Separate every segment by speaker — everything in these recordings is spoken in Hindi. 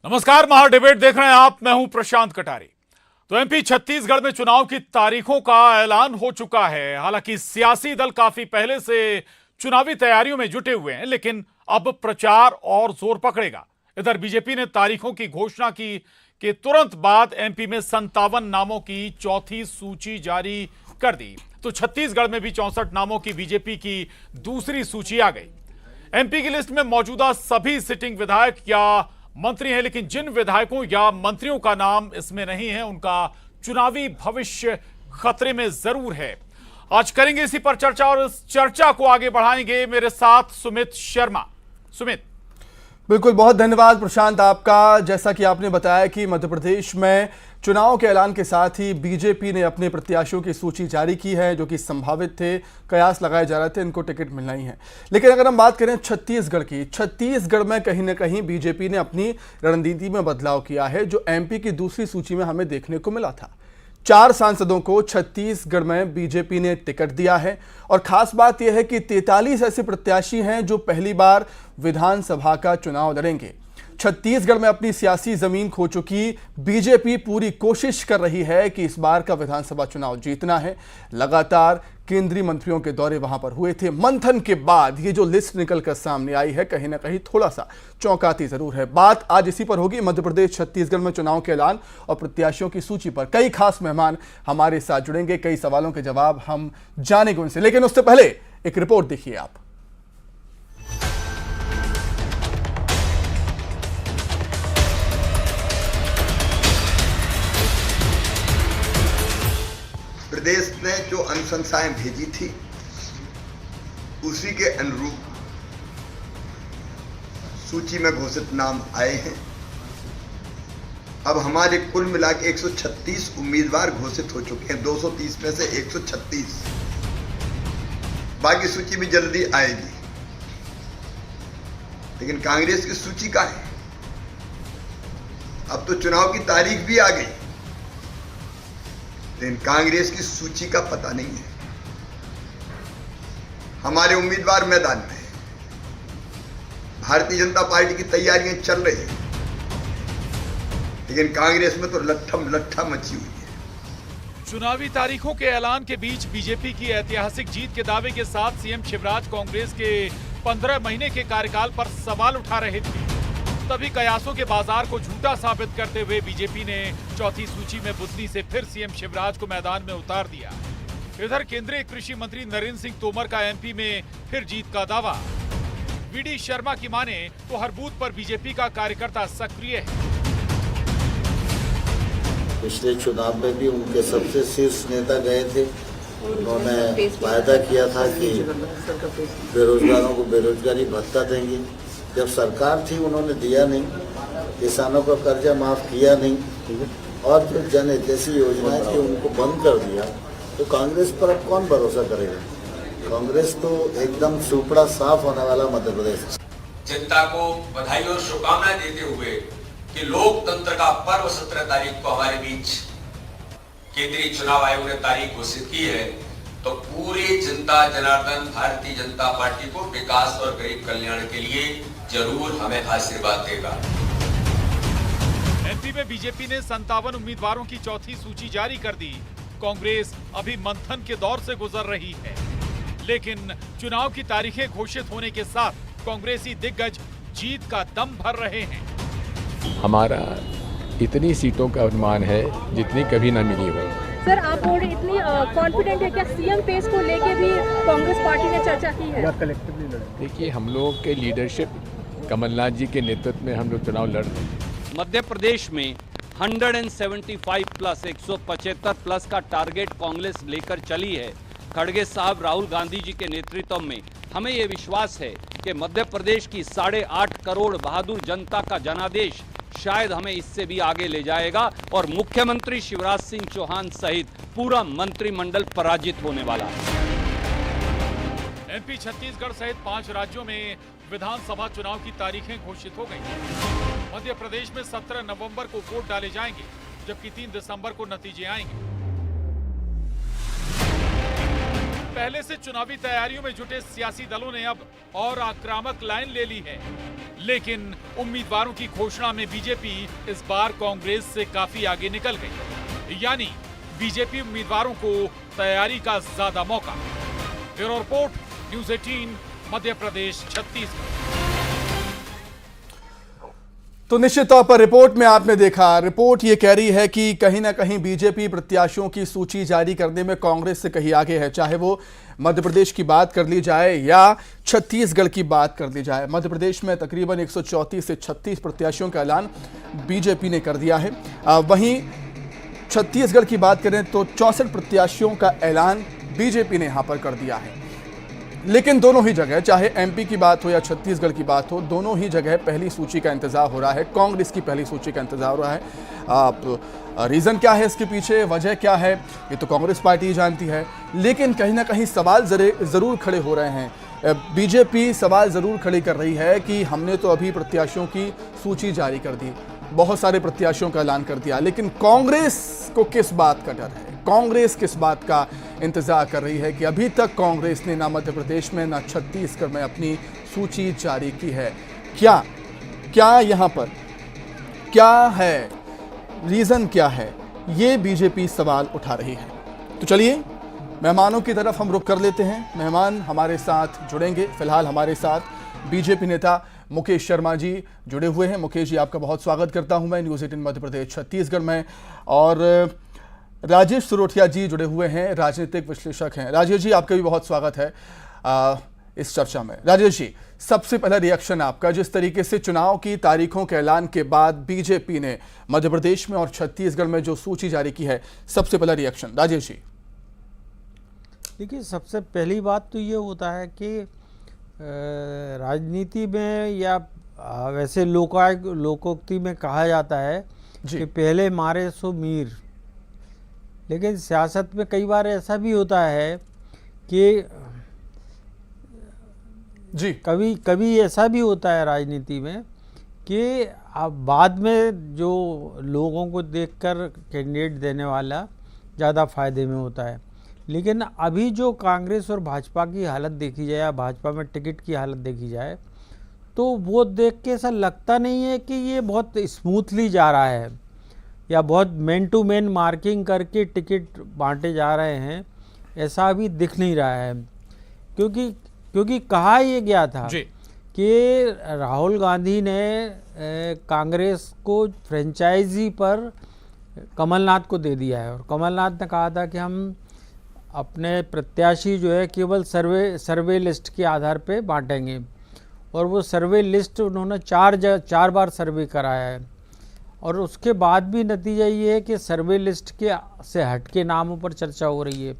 Speaker 1: नमस्कार, महा डिबेट देख रहे हैं आप। मैं हूं प्रशांत कटारी। तो एमपी छत्तीसगढ़ में चुनाव की तारीखों का ऐलान हो चुका है। हालांकि सियासी दल काफी पहले से चुनावी तैयारियों में जुटे हुए हैं, लेकिन अब प्रचार और जोर पकड़ेगा। इधर बीजेपी ने तारीखों की घोषणा की कि तुरंत बाद एमपी में 57 नामों की चौथी सूची जारी कर दी। तो छत्तीसगढ़ में भी 64 नामों की बीजेपी की दूसरी सूची आ गई। एमपी की लिस्ट में मौजूदा सभी सिटिंग विधायक या मंत्री हैं, लेकिन जिन विधायकों या मंत्रियों का नाम इसमें नहीं है, उनका चुनावी भविष्य खतरे में जरूर है। आज करेंगे इसी पर चर्चा और इस चर्चा को आगे बढ़ाएंगे मेरे साथ सुमित शर्मा। सुमित,
Speaker 2: बिल्कुल, बहुत धन्यवाद प्रशांत आपका। जैसा कि आपने बताया कि मध्य प्रदेश में चुनाव के ऐलान के साथ ही बीजेपी ने अपने प्रत्याशियों की सूची जारी की है, जो कि संभावित थे, कयास लगाए जा रहे थे इनको टिकट मिलना ही है। लेकिन अगर हम बात करें छत्तीसगढ़ की, छत्तीसगढ़ में कहीं ना कहीं बीजेपी ने अपनी रणनीति में बदलाव किया है, जो एमपी की दूसरी सूची में हमें देखने को मिला था। 4 सांसदों को छत्तीसगढ़ में बीजेपी ने टिकट दिया है और खास बात यह है कि 43 ऐसे प्रत्याशी हैं जो पहली बार विधानसभा का चुनाव लड़ेंगे। छत्तीसगढ़ में अपनी सियासी जमीन खो चुकी बीजेपी पूरी कोशिश कर रही है कि इस बार का विधानसभा चुनाव जीतना है। लगातार केंद्रीय मंत्रियों के दौरे वहां पर हुए थे। मंथन के बाद ये जो लिस्ट निकलकर सामने आई है, कहीं ना कहीं थोड़ा सा चौंकाती जरूर है। बात आज इसी पर होगी, मध्य प्रदेश छत्तीसगढ़ में चुनाव के ऐलान और प्रत्याशियों की सूची पर। कई खास मेहमान हमारे साथ जुड़ेंगे, कई सवालों के जवाब हम जानेंगे उनसे, लेकिन उससे पहले एक रिपोर्ट देखिए आप।
Speaker 3: प्रदेश ने जो अनुशंसाएं भेजी थी, उसी के अनुरूप सूची में घोषित नाम आए हैं। अब हमारे कुल मिला के 136 उम्मीदवार घोषित हो चुके हैं। 230 में से 136। बाकी सूची भी जल्दी आएगी। लेकिन कांग्रेस की सूची कहाँ है? अब तो चुनाव की तारीख भी आ गई, लेकिन कांग्रेस की सूची का पता नहीं है। हमारे उम्मीदवार मैदान में हैं। भारतीय जनता पार्टी की तैयारियां चल रही हैं, लेकिन कांग्रेस में तो लट्ठम लट्ठा मची हुई है।
Speaker 1: चुनावी तारीखों के ऐलान के बीच बीजेपी की ऐतिहासिक जीत के दावे के साथ सीएम शिवराज कांग्रेस के 15 महीने के कार्यकाल पर सवाल उठा रहे थे। तभी कयासों के बाजार को झूठा साबित करते हुए बीजेपी ने चौथी सूची में बुधनी से फिर सीएम शिवराज को मैदान में उतार दिया। इधर केंद्रीय कृषि मंत्री नरेंद्र सिंह तोमर का एमपी में फिर जीत का दावा। वीडी शर्मा की माने तो हर बूथ पर बीजेपी का कार्यकर्ता सक्रिय है।
Speaker 4: पिछले चुनाव में भी उनके सबसे शीर्ष नेता गए थे। उन्होंने वायदा किया था कि बेरोजगारों को बेरोजगारी भत्ता देंगे। जब सरकार थी उन्होंने दिया नहीं, किसानों का कर्जा माफ किया नहीं, और जो जनहितैषी योजनाएं थी उनको बंद कर दिया। तो कांग्रेस पर अब कौन भरोसा करेगा? कांग्रेस तो एकदम सुपड़ा साफ होने वाला मध्य प्रदेश।
Speaker 5: जनता को बधाई और शुभकामनाएं देते हुए कि लोकतंत्र का पर्व 17 तारीख को हमारे बीच केंद्रीय चुनाव आयोग ने तारीख घोषित की है, तो पूरी जनता जनार्दन भारतीय जनता पार्टी को विकास और गरीब कल्याण के लिए जरूर हमें आशीर्वाद देगा।
Speaker 1: एमपी में बीजेपी ने 57 उम्मीदवारों की चौथी सूची जारी कर दी। कांग्रेस अभी मंथन के दौर से गुजर रही है, लेकिन चुनाव की तारीखें घोषित होने के साथ कांग्रेसी दिग्गज जीत का दम भर रहे हैं।
Speaker 6: हमारा इतनी सीटों का अनुमान है जितनी कभी न मिली हो।
Speaker 7: सर, आप बोल रहे इतनी कॉन्फिडेंट है क्या? सीएम पेस को लेके भी कांग्रेस पार्टी ने चर्चा की है?
Speaker 6: देखिए, हम लोग के लीडरशिप कमलनाथ जी के नेतृत्व में हम लोग चुनाव लड़ रहे हैं।
Speaker 8: मध्य प्रदेश में 175 प्लस 175 प्लस का टारगेट कांग्रेस लेकर चली है। खड़गे साहब राहुल गांधी जी के नेतृत्व में हमें ये विश्वास है कि मध्य प्रदेश की 8.5 करोड़ बहादुर जनता का जनादेश शायद हमें इससे भी आगे ले जाएगा और मुख्यमंत्री शिवराज सिंह चौहान सहित पूरा मंत्रिमंडल पराजित होने वाला है।
Speaker 1: एमपी, छत्तीसगढ़ सहित 5 राज्यों में विधानसभा चुनाव की तारीखें घोषित हो गई। मध्य प्रदेश में 17 नवंबर को वोट डाले जाएंगे, जबकि 3 दिसंबर को नतीजे आएंगे। पहले से चुनावी तैयारियों में जुटे सियासी दलों ने अब और आक्रामक लाइन ले ली है, लेकिन उम्मीदवारों की घोषणा में बीजेपी इस बार कांग्रेस से काफी आगे निकल गई, यानी बीजेपी उम्मीदवारों को तैयारी का ज्यादा मौका। Bureau report, news 18, Madhya Pradesh, Chhattisgarh.
Speaker 2: तो निश्चित तौर पर रिपोर्ट में आपने देखा, रिपोर्ट ये कह रही है कि कहीं ना कहीं बीजेपी प्रत्याशियों की सूची जारी करने में कांग्रेस से कहीं आगे है, चाहे वो मध्य प्रदेश की बात कर ली जाए या छत्तीसगढ़ की बात कर ली जाए। मध्य प्रदेश में तकरीबन 134 से 36 प्रत्याशियों का ऐलान बीजेपी ने कर दिया है। वहीं छत्तीसगढ़ की बात करें तो 64 प्रत्याशियों का ऐलान बीजेपी ने यहां पर कर दिया है। लेकिन दोनों ही जगह, चाहे एमपी की बात हो या छत्तीसगढ़ की बात हो, दोनों ही जगह पहली सूची का इंतजार हो रहा है। कांग्रेस की पहली सूची का इंतजार हो रहा है। रीजन क्या है इसके पीछे, वजह क्या है, ये तो कांग्रेस पार्टी ही जानती है। लेकिन कहीं ना कहीं सवाल जरूर खड़े हो रहे हैं। बीजेपी सवाल जरूर खड़े कर रही है कि हमने तो अभी प्रत्याशियों की सूची जारी कर दी, बहुत सारे प्रत्याशियों का ऐलान कर दिया, लेकिन कांग्रेस को किस बात का डर है, कांग्रेस किस बात का इंतजार कर रही है कि अभी तक कांग्रेस ने ना मध्य प्रदेश में ना छत्तीसगढ़ में अपनी सूची जारी की है। क्या यहां पर क्या है, रीजन क्या है, ये बीजेपी सवाल उठा रही है। तो चलिए मेहमानों की तरफ हम रुख कर लेते हैं। मेहमान हमारे साथ जुड़ेंगे। फिलहाल हमारे साथ बीजेपी नेता मुकेश शर्मा जी जुड़े हुए हैं। मुकेश जी, आपका बहुत स्वागत करता हूं मैं न्यूज़ 18 मध्य प्रदेश छत्तीसगढ़ में। और राजेश सुरोठिया जी जुड़े हुए हैं, राजनीतिक विश्लेषक हैं। राजेश जी, आपका भी बहुत स्वागत है इस चर्चा में। राजेश जी, सबसे पहला रिएक्शन आपका, जिस तरीके से चुनाव की तारीखों के ऐलान के बाद बीजेपी ने मध्य प्रदेश में और छत्तीसगढ़ में जो सूची जारी की है, सबसे पहला रिएक्शन राजेश जी।
Speaker 9: देखिए, सबसे पहली बात तो ये होता है कि राजनीति में या वैसे लोकोक्ति में कहा जाता है कि पहले मारे सो मीर, लेकिन सियासत में कई बार ऐसा भी होता है कि कभी ऐसा भी होता है राजनीति में कि अब बाद में जो लोगों को देखकर कैंडिडेट देने वाला ज़्यादा फायदे में होता है। लेकिन अभी जो कांग्रेस और भाजपा की हालत देखी जाए या भाजपा में टिकट की हालत देखी जाए, तो वो देख के ऐसा लगता नहीं है कि ये बहुत स्मूथली जा रहा है या बहुत मैन टू मैन मार्किंग करके टिकट बांटे जा रहे हैं, ऐसा अभी दिख नहीं रहा है। क्योंकि कहा ये गया था कि राहुल गांधी ने कांग्रेस को फ्रेंचाइजी पर कमलनाथ को दे दिया है, और कमलनाथ ने कहा था कि हम अपने प्रत्याशी जो है केवल सर्वे लिस्ट के आधार पे बांटेंगे, और वो सर्वे लिस्ट उन्होंने चार बार सर्वे कराया है, और उसके बाद भी नतीजा ये है कि सर्वे लिस्ट से हट के नामों पर चर्चा हो रही है।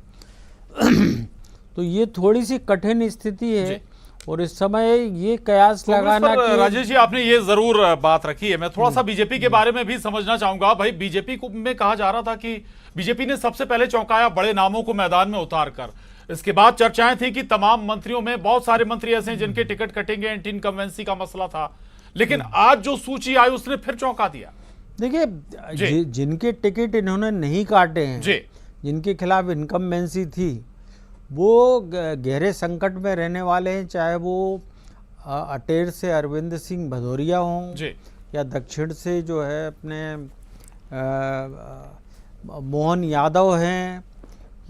Speaker 9: तो ये थोड़ी सी कठिन स्थिति है, और इस समय ये कयास लगाना कि
Speaker 1: राजेश जी, आपने ये जरूर बात रखी है। मैं थोड़ा सा बीजेपी के बारे में भी समझना चाहूंगा। भाई, बीजेपी को में कहा जा रहा था कि बीजेपी ने सबसे पहले चौंकाया बड़े नामों को मैदान में उतार कर। इसके बाद चर्चाएं थी कि तमाम मंत्रियों में बहुत सारे मंत्री ऐसे हैं जिनके टिकट कटेंगे, एंटी इनकम्बेंसी का मसला था। लेकिन आज जो सूची आई उसने फिर चौंका दिया।
Speaker 9: देखिए, जिनके टिकट इन्होंने नहीं काटे हैं, जिनके खिलाफ इनकम्बेंसी थी, वो गहरे संकट में रहने वाले हैं, चाहे वो अटेर से अरविंद सिंह भदौरिया हों या दक्षिण से जो है अपने मोहन यादव हैं,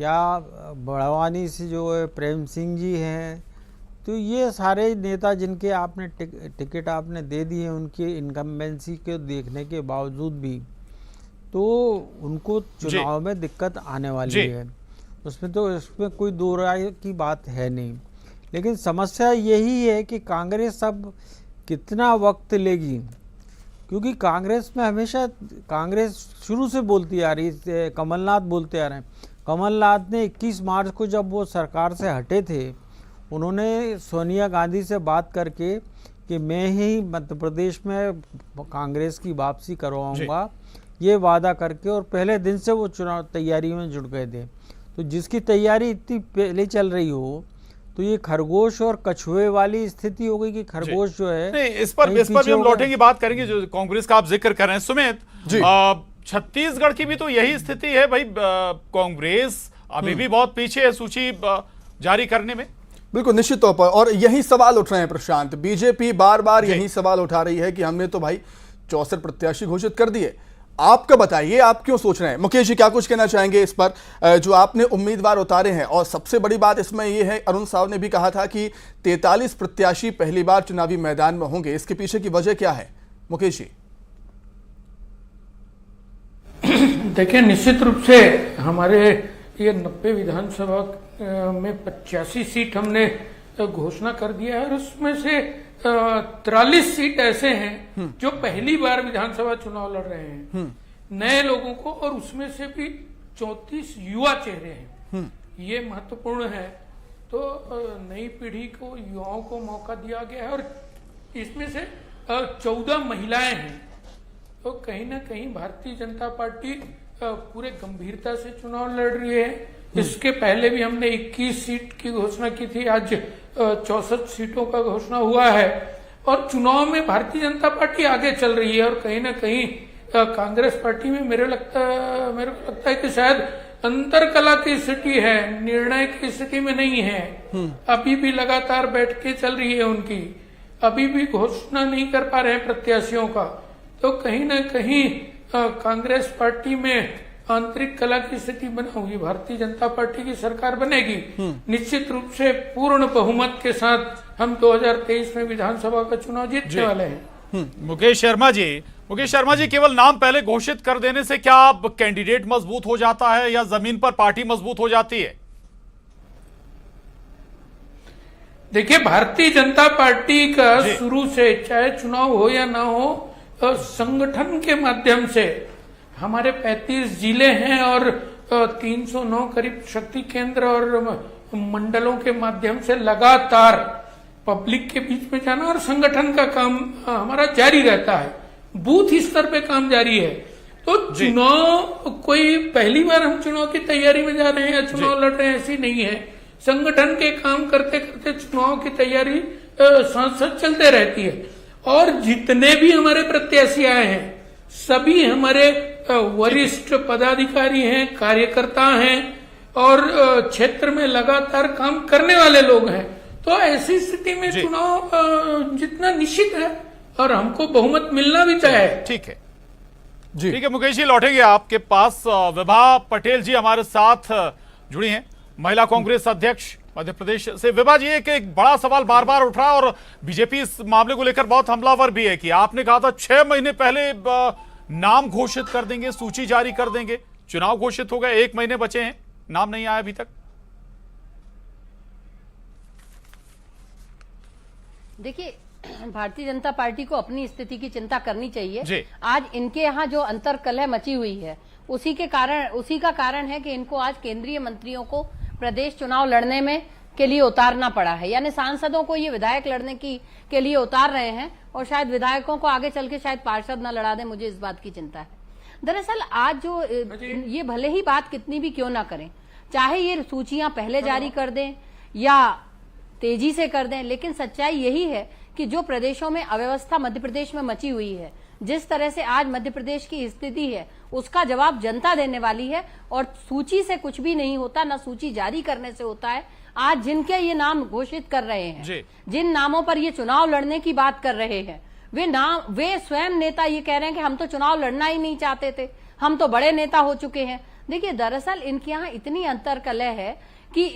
Speaker 9: या बड़वानी से जो है प्रेम सिंह जी हैं। तो ये सारे नेता जिनके आपने टिकट आपने दे दिए, उनकी इनकम्बेंसी के देखने के बावजूद भी तो उनको चुनाव में दिक्कत आने वाली है। उसमें कोई दो राय की बात है नहीं। लेकिन समस्या यही है कि कांग्रेस अब कितना वक्त लेगी, क्योंकि कांग्रेस में हमेशा कांग्रेस शुरू से बोलती आ रही है, कमलनाथ बोलते आ रहे हैं। कमलनाथ ने 21 मार्च को जब वो सरकार से हटे थे, उन्होंने सोनिया गांधी से बात करके कि मैं ही मध्य प्रदेश में कांग्रेस की वापसी करवाऊंगा, ये वादा करके, और पहले दिन से वो चुनाव तैयारी में जुट गए थे। तो जिसकी तैयारी इतनी पहले चल रही हो, तो ये खरगोश और कछुए वाली स्थिति हो गई कि खरगोश जो है
Speaker 1: नहीं, इस पर भी हम लौटेंगे, बात करेंगे। जो कांग्रेस का आप जिक्र कर रहे हैं सुमित, छत्तीसगढ़ की भी तो यही स्थिति है भाई। कांग्रेस अभी भी बहुत पीछे है सूची जारी करने में?
Speaker 2: बिल्कुल, निश्चित तौर पर। और यही सवाल उठ रहे हैं प्रशांत, बीजेपी बार बार यही सवाल उठा रही है कि हमने तो भाई 64 प्रत्याशी घोषित कर दिए। आपका बताइए, आप क्यों सोच रहे हैं? मुकेश जी, क्या कुछ कहना चाहेंगे इस पर, जो आपने उम्मीदवार उतारे हैं? और सबसे बड़ी बात इसमें यह है, अरुण साहब ने भी कहा था कि 43 प्रत्याशी पहली बार चुनावी मैदान में होंगे, इसके पीछे की वजह क्या है? मुकेश जी।
Speaker 10: देखिए, निश्चित रूप से हमारे ये 90 विधानसभा में 85 सीट हमने घोषणा कर दिया है और उसमें से 43 सीट ऐसे हैं जो पहली बार विधानसभा चुनाव लड़ रहे हैं, नए लोगों को, और उसमें से भी 34 युवा चेहरे हैं। ये महत्वपूर्ण है। तो नई पीढ़ी को, युवाओं को मौका दिया गया है और इसमें से 14 महिलाएं हैं। तो कहीं ना कहीं भारतीय जनता पार्टी पूरे गंभीरता से चुनाव लड़ रही है। इसके पहले भी हमने 21 सीट की घोषणा की थी, आज 64 सीटों का घोषणा हुआ है और चुनाव में भारतीय जनता पार्टी आगे चल रही है। और कहीं ना कहीं कांग्रेस पार्टी में मेरे को लगता है कि शायद अंतरकला की स्थिति है, निर्णय की स्थिति में नहीं है। अभी भी लगातार बैठकें चल रही है उनकी, अभी भी घोषणा नहीं कर पा रहे हैं प्रत्याशियों का। तो कहीं ना कहीं कांग्रेस पार्टी में आंतरिक कला की स्थिति बना होगी। भारतीय जनता पार्टी की सरकार बनेगी, निश्चित रूप से पूर्ण बहुमत के साथ हम 2023 में विधानसभा का चुनाव जीतने वाले हैं।
Speaker 1: मुकेश शर्मा जी, केवल नाम पहले घोषित कर देने से क्या अब कैंडिडेट मजबूत हो जाता है या जमीन पर पार्टी मजबूत हो जाती है?
Speaker 10: देखिए, भारतीय जनता पार्टी का शुरू से, चाहे चुनाव हो या ना हो, संगठन के माध्यम से हमारे 35 जिले हैं और 309 करीब शक्ति केंद्र और मंडलों के माध्यम से लगातार पब्लिक के बीच में जाना और संगठन का काम हमारा जारी रहता है। बूथ स्तर पे काम जारी है। तो चुनाव कोई पहली बार हम चुनाव की तैयारी में जा रहे हैं या चुनाव लड़ रहे हैं, ऐसी नहीं है। संगठन के काम करते करते चुनाव की तैयारी साथ साथ चलते रहती है। और जितने भी हमारे प्रत्याशी आए हैं, सभी हमारे वरिष्ठ पदाधिकारी हैं, कार्यकर्ता हैं और क्षेत्र में लगातार काम करने वाले लोग हैं। तो ऐसी स्थिति में चुनाव जितना निश्चित है और हमको बहुमत मिलना भी चाहिए।
Speaker 1: ठीक है जी, ठीक है। मुकेश जी, लौटेंगे आपके पास। विभा पटेल जी हमारे साथ जुड़ी हैं, महिला कांग्रेस अध्यक्ष मध्य प्रदेश से। विभा जी, एक बड़ा सवाल बार बार उठ रहा है और बीजेपी इस मामले को लेकर बहुत हमलावर भी है कि आपने कहा था 6 महीने पहले नाम घोषित कर देंगे, सूची जारी कर देंगे। चुनाव घोषित हो गए, 1 महीने बचे हैं, नाम नहीं आया अभी तक।
Speaker 11: देखिए, भारतीय जनता पार्टी को अपनी स्थिति की चिंता करनी चाहिए। आज इनके यहाँ जो अंतर्कलह मची हुई है, उसी का कारण है कि इनको आज केंद्रीय मंत्रियों को प्रदेश चुनाव लड़ने में के लिए उतारना पड़ा है। यानी सांसदों को ये विधायक लड़ने के लिए उतार रहे हैं और शायद विधायकों को आगे चल के शायद पार्षद न लड़ा दें। मुझे इस बात की चिंता है। दरअसल आज जो ये भले ही बात कितनी भी क्यों ना करें, चाहे ये सूचियां पहले जारी कर दें या तेजी से कर दें, लेकिन सच्चाई यही है कि जो प्रदेशों में अव्यवस्था मध्य प्रदेश में मची हुई है, जिस तरह से आज मध्य प्रदेश की स्थिति है, उसका जवाब जनता देने वाली है। और सूची से कुछ भी नहीं होता, ना सूची जारी करने से होता है। आज जिनके ये नाम घोषित कर रहे हैं, जिन नामों पर ये चुनाव लड़ने की बात कर रहे हैं, वे स्वयं नेता ये कह रहे हैं कि हम तो चुनाव लड़ना ही नहीं चाहते थे, हम तो बड़े नेता हो चुके हैं। देखिए, दरअसल इनके यहाँ इतनी अंतर्कलह है कि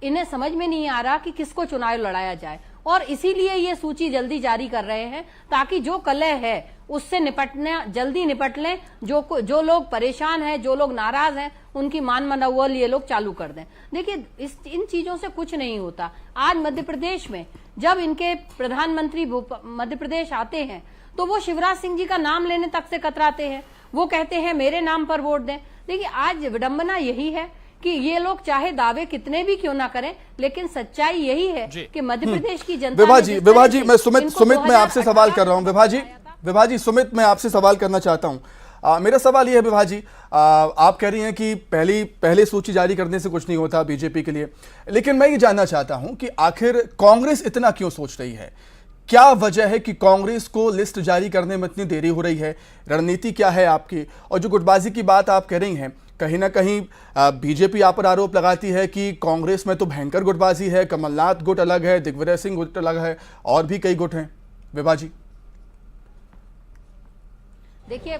Speaker 11: इन्हें समझ में नहीं आ रहा कि किसको चुनाव लड़ाया जाए, और इसीलिए ये सूची जल्दी जारी कर रहे हैं ताकि जो कलह है उससे जल्दी निपट लें। जो लोग परेशान हैं, जो लोग नाराज हैं, उनकी मान मनोबल ये लोग चालू कर दें। देखिए, इन चीजों से कुछ नहीं होता। आज मध्य प्रदेश में जब इनके प्रधानमंत्री मध्य प्रदेश आते हैं तो वो शिवराज सिंह जी का नाम लेने तक से कतराते हैं। वो कहते हैं मेरे नाम पर वोट दें। देखिए, आज विडंबना यही है कि ये लोग चाहे दावे कितने भी क्यों ना करें, लेकिन सच्चाई यही है कि मध्य प्रदेश की जनता।
Speaker 2: विभा जी, मैं सुमित मैं आपसे सवाल कर रहा हूं। विभा जी, सुमित मैं आपसे सवाल करना चाहता हूं। मेरा सवाल यह है विभा जी, आप कह रही हैं कि पहले सूची जारी करने से कुछ नहीं होता बीजेपी के लिए, लेकिन मैं ये जानना चाहता हूं कि आखिर कांग्रेस इतना क्यों सोच रही है? क्या वजह है कि कांग्रेस को लिस्ट जारी करने में इतनी देरी हो रही है? रणनीति क्या है आपकी? और जो गुटबाजी की बात आप कह रही हैं, कहीं ना कहीं बीजेपी आप पर आरोप लगाती है कि कांग्रेस में तो भयंकर गुटबाजी है, कमलनाथ गुट अलग है, दिग्विजय सिंह गुट अलग है, और भी कई गुट हैं। विभा जी
Speaker 11: देखिए,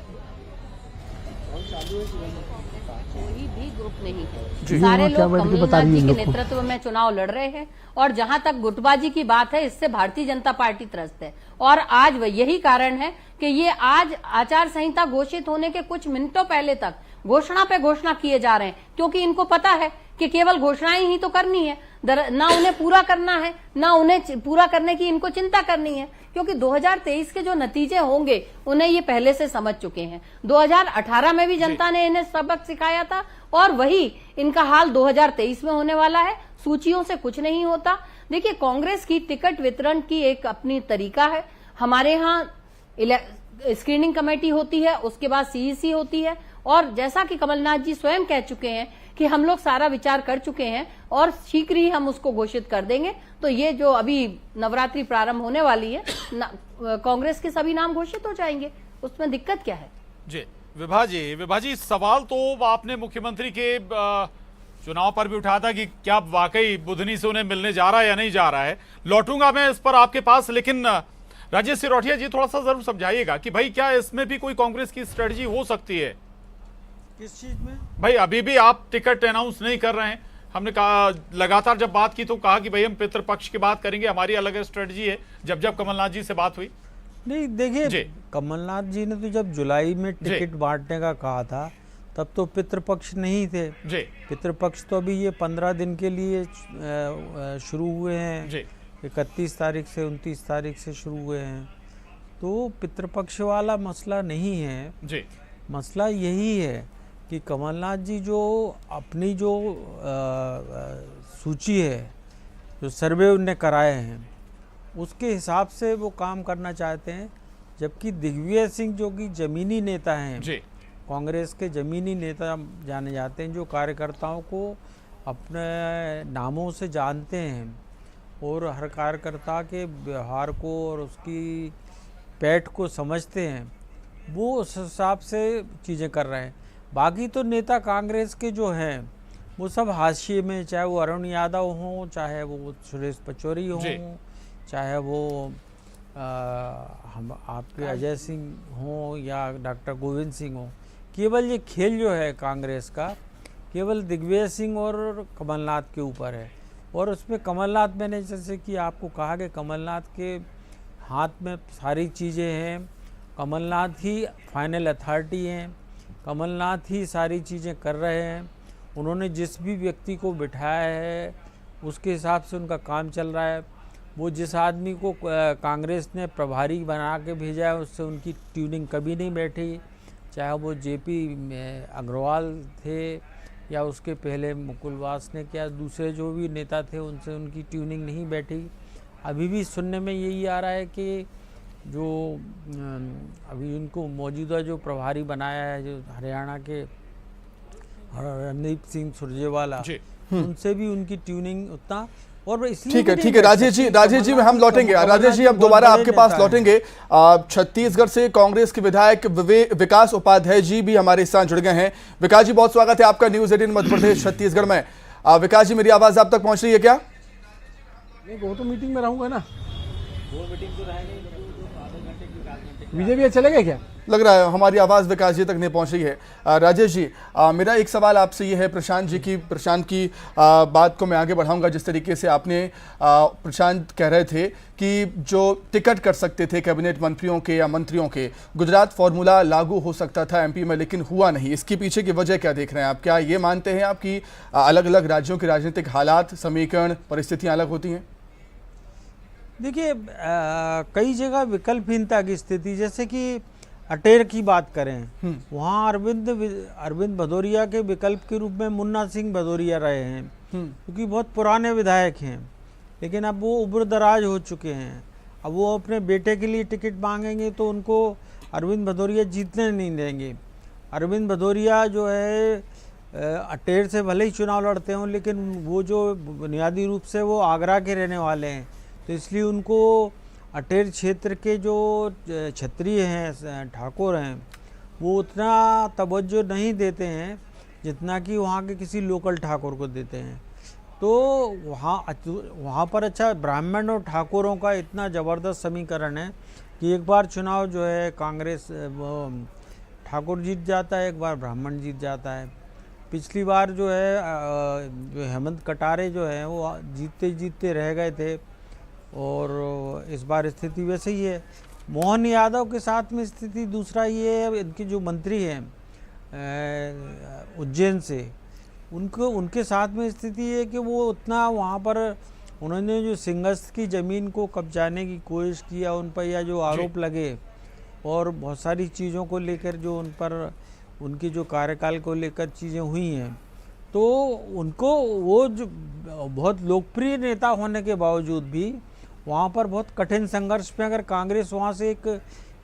Speaker 11: कोई भी ग्रुप नहीं है, सारे लोग कमलनाथ जी के नेतृत्व में चुनाव लड़ रहे हैं। और जहां तक गुटबाजी की बात है, इससे भारतीय जनता पार्टी त्रस्त है। और आज यही कारण है कि ये आज आचार संहिता घोषित होने के कुछ मिनटों पहले तक घोषणा पे घोषणा किए जा रहे हैं, क्योंकि इनको पता है कि केवल घोषणाएं ही तो करनी है, ना उन्हें पूरा करना है, ना उन्हें पूरा करने की इनको चिंता करनी है, क्योंकि 2023 के जो नतीजे होंगे उन्हें ये पहले से समझ चुके हैं। 2018 में भी जनता ने इन्हें सबक सिखाया था और वही इनका हाल 2023 में होने वाला है। सूचियों से कुछ नहीं होता। देखिए, कांग्रेस की टिकट वितरण की एक अपनी तरीका है। हमारे यहाँ स्क्रीनिंग कमेटी होती है, उसके बाद सीईसी होती है, और जैसा कि कमलनाथ जी स्वयं कह चुके हैं कि हम लोग सारा विचार कर चुके हैं और शीघ्र ही हम उसको घोषित कर देंगे। तो ये जो अभी नवरात्रि प्रारंभ होने वाली है, कांग्रेस के सभी नाम घोषित हो जाएंगे, उसमें दिक्कत क्या है?
Speaker 1: जी विभा जी, सवाल तो आपने मुख्यमंत्री के चुनाव पर भी उठाया था कि क्या वाकई बुधनी से उन्हें मिलने जा रहा है या नहीं जा रहा है। लौटूंगा मैं इस पर आपके पास, लेकिन राजेश सिरोठिया जी थोड़ा सा जरूर समझाइएगा कि भाई क्या इसमें भी कोई कांग्रेस की स्ट्रेटजी हो सकती है?
Speaker 9: किस चीज में? भाई
Speaker 1: अभी भी आप टिकट अनाउंस नहीं कर रहे हैं। हमने कहा, लगातार जब बात की तो कहा कि भाई हम पितृपक्ष की बात करेंगे, हमारी अलग स्ट्रेटजी है। जब कमलनाथ जी से बात हुई,
Speaker 9: नहीं देखिए, कमलनाथ जी ने तो जब जुलाई में टिकट बांटने का कहा था तब तो पितृपक्ष नहीं थे जी। पितृपक्ष तो अभी ये 15 दिन के लिए शुरू हुए हैं जी। 31 तारीख से 29 तारीख से शुरू हुए हैं, तो पितृपक्ष वाला मसला नहीं है जी। मसला यही है कि कमलनाथ जी जो अपनी जो सूची है, जो सर्वे उनने कराए हैं, उसके हिसाब से वो काम करना चाहते हैं। जबकि दिग्विजय सिंह जो कि ज़मीनी नेता हैं जी, कांग्रेस के ज़मीनी नेता जाने जाते हैं, जो कार्यकर्ताओं को अपने नामों से जानते हैं और हर कार्यकर्ता के व्यवहार को और उसकी पैठ को समझते हैं, वो उस हिसाब से चीज़ें कर रहे हैं। बाकी तो नेता कांग्रेस के जो हैं वो सब हाशिए में, चाहे वो अरुण यादव हों, चाहे वो सुरेश पचौरी हों, चाहे वो हम आपके अजय सिंह हों या डॉक्टर गोविंद सिंह हों। केवल ये खेल जो है कांग्रेस का केवल दिग्विजय सिंह और कमलनाथ के ऊपर है। और उसमें कमलनाथ, मैंने जैसे कि आपको कहा कि कमलनाथ के हाथ में सारी चीज़ें हैं, कमलनाथ ही फाइनल अथॉरिटी हैं, कमलनाथ ही सारी चीज़ें कर रहे हैं। उन्होंने जिस भी व्यक्ति को बिठाया है उसके हिसाब से उनका काम चल रहा है। वो जिस आदमी को कांग्रेस ने प्रभारी बना के भेजा है उससे उनकी ट्यूनिंग कभी नहीं बैठी, चाहे वो जेपी अग्रवाल थे या उसके पहले मुकुल वासनिक या दूसरे जो भी नेता थे, उनसे उनकी ट्यूनिंग नहीं बैठी। अभी भी सुनने में यही आ रहा है कि जो अभी उनको मौजूदा जो प्रभारी बनाया है, जो हरियाणा के रणदीप सिंह सुरजेवाला, उनसे भी उनकी ट्यूनिंग उतना। और इसलिए
Speaker 2: ठीक है राजेश जी में हम लौटेंगे। राजेश जी, अब दोबारा आपके पास लौटेंगे। छत्तीसगढ़ से कांग्रेस के विधायक विकास उपाध्याय जी भी हमारे साथ जुड़ गए हैं। विकास जी, बहुत स्वागत है आपका न्यूज़ 18 मध्य प्रदेश छत्तीसगढ़ में। विकास जी, मेरी आवाज आप तक पहुंच रही है क्या?
Speaker 12: वो तो मीटिंग में रहूंगा ना, वो मीटिंग तो रहेगी। बीजेपी चले गए क्या?
Speaker 2: लग रहा है हमारी आवाज़ विकास जी तक नहीं पहुंच रही है। राजेश जी, मेरा एक सवाल आपसे ये है, प्रशांत की बात को मैं आगे बढ़ाऊंगा। जिस तरीके से आपने प्रशांत कह रहे थे कि जो टिकट कर सकते थे कैबिनेट मंत्रियों के या मंत्रियों के, गुजरात फॉर्मूला लागू हो सकता था एमपी में, लेकिन हुआ नहीं। इसके पीछे की वजह क्या देख रहे हैं आप? क्या ये मानते हैं आप कि अलग अलग राज्यों के राजनीतिक हालात, समीकरण, परिस्थितियाँ अलग होती हैं?
Speaker 9: देखिए, कई जगह विकल्पहीनता की स्थिति, जैसे कि अटेर की बात करें, वहाँ अरविंद भदौरिया के विकल्प के रूप में मुन्ना सिंह भदौरिया रहे हैं, क्योंकि बहुत पुराने विधायक हैं, लेकिन अब वो उम्रदराज हो चुके हैं। अब वो अपने बेटे के लिए टिकट मांगेंगे तो उनको अरविंद भदौरिया जीतने नहीं देंगे। अरविंद भदौरिया जो है अटेर से भले ही चुनाव लड़ते हों, लेकिन वो जो बुनियादी रूप से वो आगरा के रहने वाले हैं, तो इसलिए उनको अटेर क्षेत्र के जो क्षत्रिय हैं, ठाकुर हैं, वो उतना तवज्जो नहीं देते हैं जितना कि वहाँ के किसी लोकल ठाकुर को देते हैं। तो वहाँ पर अच्छा ब्राह्मण और ठाकुरों का इतना ज़बरदस्त समीकरण है कि एक बार चुनाव जो है कांग्रेस ठाकुर जीत जाता है, एक बार ब्राह्मण जीत जाता है। पिछली बार जो है जो हेमंत कटारे जो हैं वो जीतते जीतते रह गए थे और इस बार स्थिति वैसे ही है। मोहन यादव के साथ में स्थिति दूसरा ये है, इनके जो मंत्री हैं उज्जैन से, उनके साथ में स्थिति है कि वो उतना वहाँ पर उन्होंने जो सिंहस्थ की ज़मीन को कब्जाने की कोशिश किया उन पर, या जो आरोप लगे और बहुत सारी चीज़ों को लेकर जो उन पर उनके जो कार्यकाल को लेकर चीज़ें हुई हैं, तो उनको वो जो बहुत लोकप्रिय नेता होने के बावजूद भी वहाँ पर बहुत कठिन संघर्ष में अगर कांग्रेस वहाँ से एक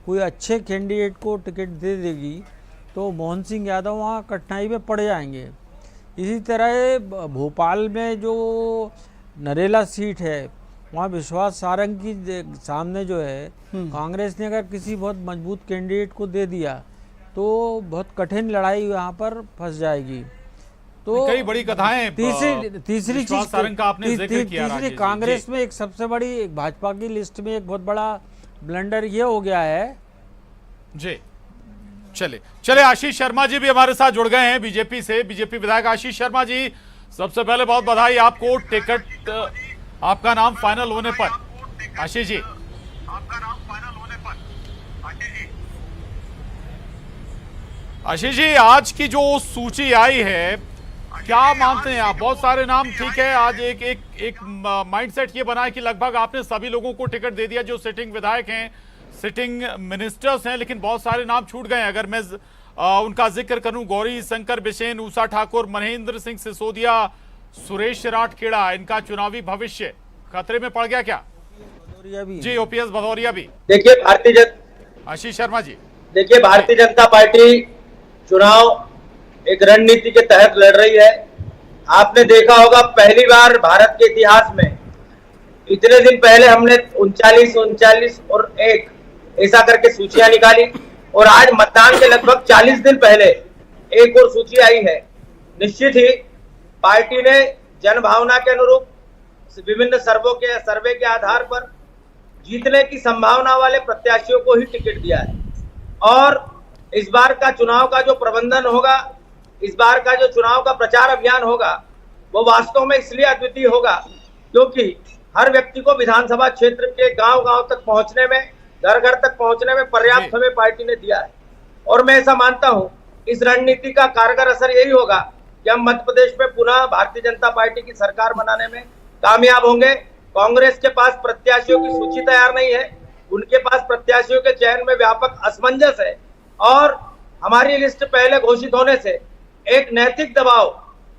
Speaker 9: कोई अच्छे कैंडिडेट को टिकट दे देगी तो मोहन सिंह यादव वहाँ कठिनाई में पड़ जाएंगे। इसी तरह भोपाल में जो नरेला सीट है वहाँ विश्वास सारंग की सामने जो है कांग्रेस ने अगर किसी बहुत मजबूत कैंडिडेट को दे दिया तो बहुत कठिन लड़ाई यहाँ पर फंस जाएगी। तो
Speaker 1: कई बड़ी कथाएं
Speaker 9: तीसरी चीज
Speaker 1: सारंग का आपने जिक्र किया,
Speaker 9: तीसरी कांग्रेस में एक सबसे बड़ी भाजपा की लिस्ट में एक बहुत बड़ा ब्लंडर ये हो गया है
Speaker 1: जी। चले आशीष शर्मा जी भी हमारे साथ जुड़ गए हैं बीजेपी से। बीजेपी विधायक आशीष शर्मा जी, सबसे पहले बहुत बधाई आपको टिकट आपका नाम फाइनल होने पर। आशीष जी, आशीष जी, आज की जो सूची आई है क्या मानते हैं आप? बहुत सारे नाम, ठीक है, आज एक माइंडसेट ये बना है कि लगभग आपने सभी लोगों को टिकट दे दिया जो सिटिंग विधायक हैं, सिटिंग मिनिस्टर्स हैं, लेकिन बहुत सारे नाम छूट गए हैं। अगर मैं उनका जिक्र करूं, गौरी शंकर बिसेन, उषा ठाकुर, महेंद्र सिंह सिसोदिया, सुरेश राठखेड़ा, इनका चुनावी भविष्य खतरे में पड़ गया क्या? जी, ओपीएस भदौरिया भी।
Speaker 13: देखिए
Speaker 1: आशीष शर्मा जी,
Speaker 13: देखिए भारतीय जनता पार्टी चुनाव एक रणनीति के तहत लड़ रही है। आपने देखा होगा पहली बार भारत के इतिहास में इतने दिन पहले हमने 39 और 1 ऐसा करके सूचियां निकाली और आज मतदान के लगभग 40 दिन पहले एक और सूची आई है। निश्चित ही पार्टी ने जनभावना के अनुरूप विभिन्न सर्वे के आधार पर जीतने की संभावना वाले प्रत्याशियों को ही टिकट दिया है। और इस बार का चुनाव का जो प्रबंधन होगा, इस बार का जो चुनाव का प्रचार अभियान होगा, वो वास्तव में इसलिए अद्वितीय होगा क्योंकि हर व्यक्ति को विधानसभा क्षेत्र के गांव-गांव तक पहुंचने में, घर-घर तक पहुंचने में पर्याप्त समय पार्टी ने दिया है। और मैं ऐसा मानता हूं इस रणनीति का कारगर असर यही होगा कि हम मध्य प्रदेश में पुनः भारतीय जनता पार्टी की सरकार बनाने में कामयाब होंगे। कांग्रेस के पास प्रत्याशियों की सूची तैयार नहीं है, उनके पास प्रत्याशियों के चयन में व्यापक असमंजस है और हमारी लिस्ट पहले घोषित होने से एक नैतिक दबाव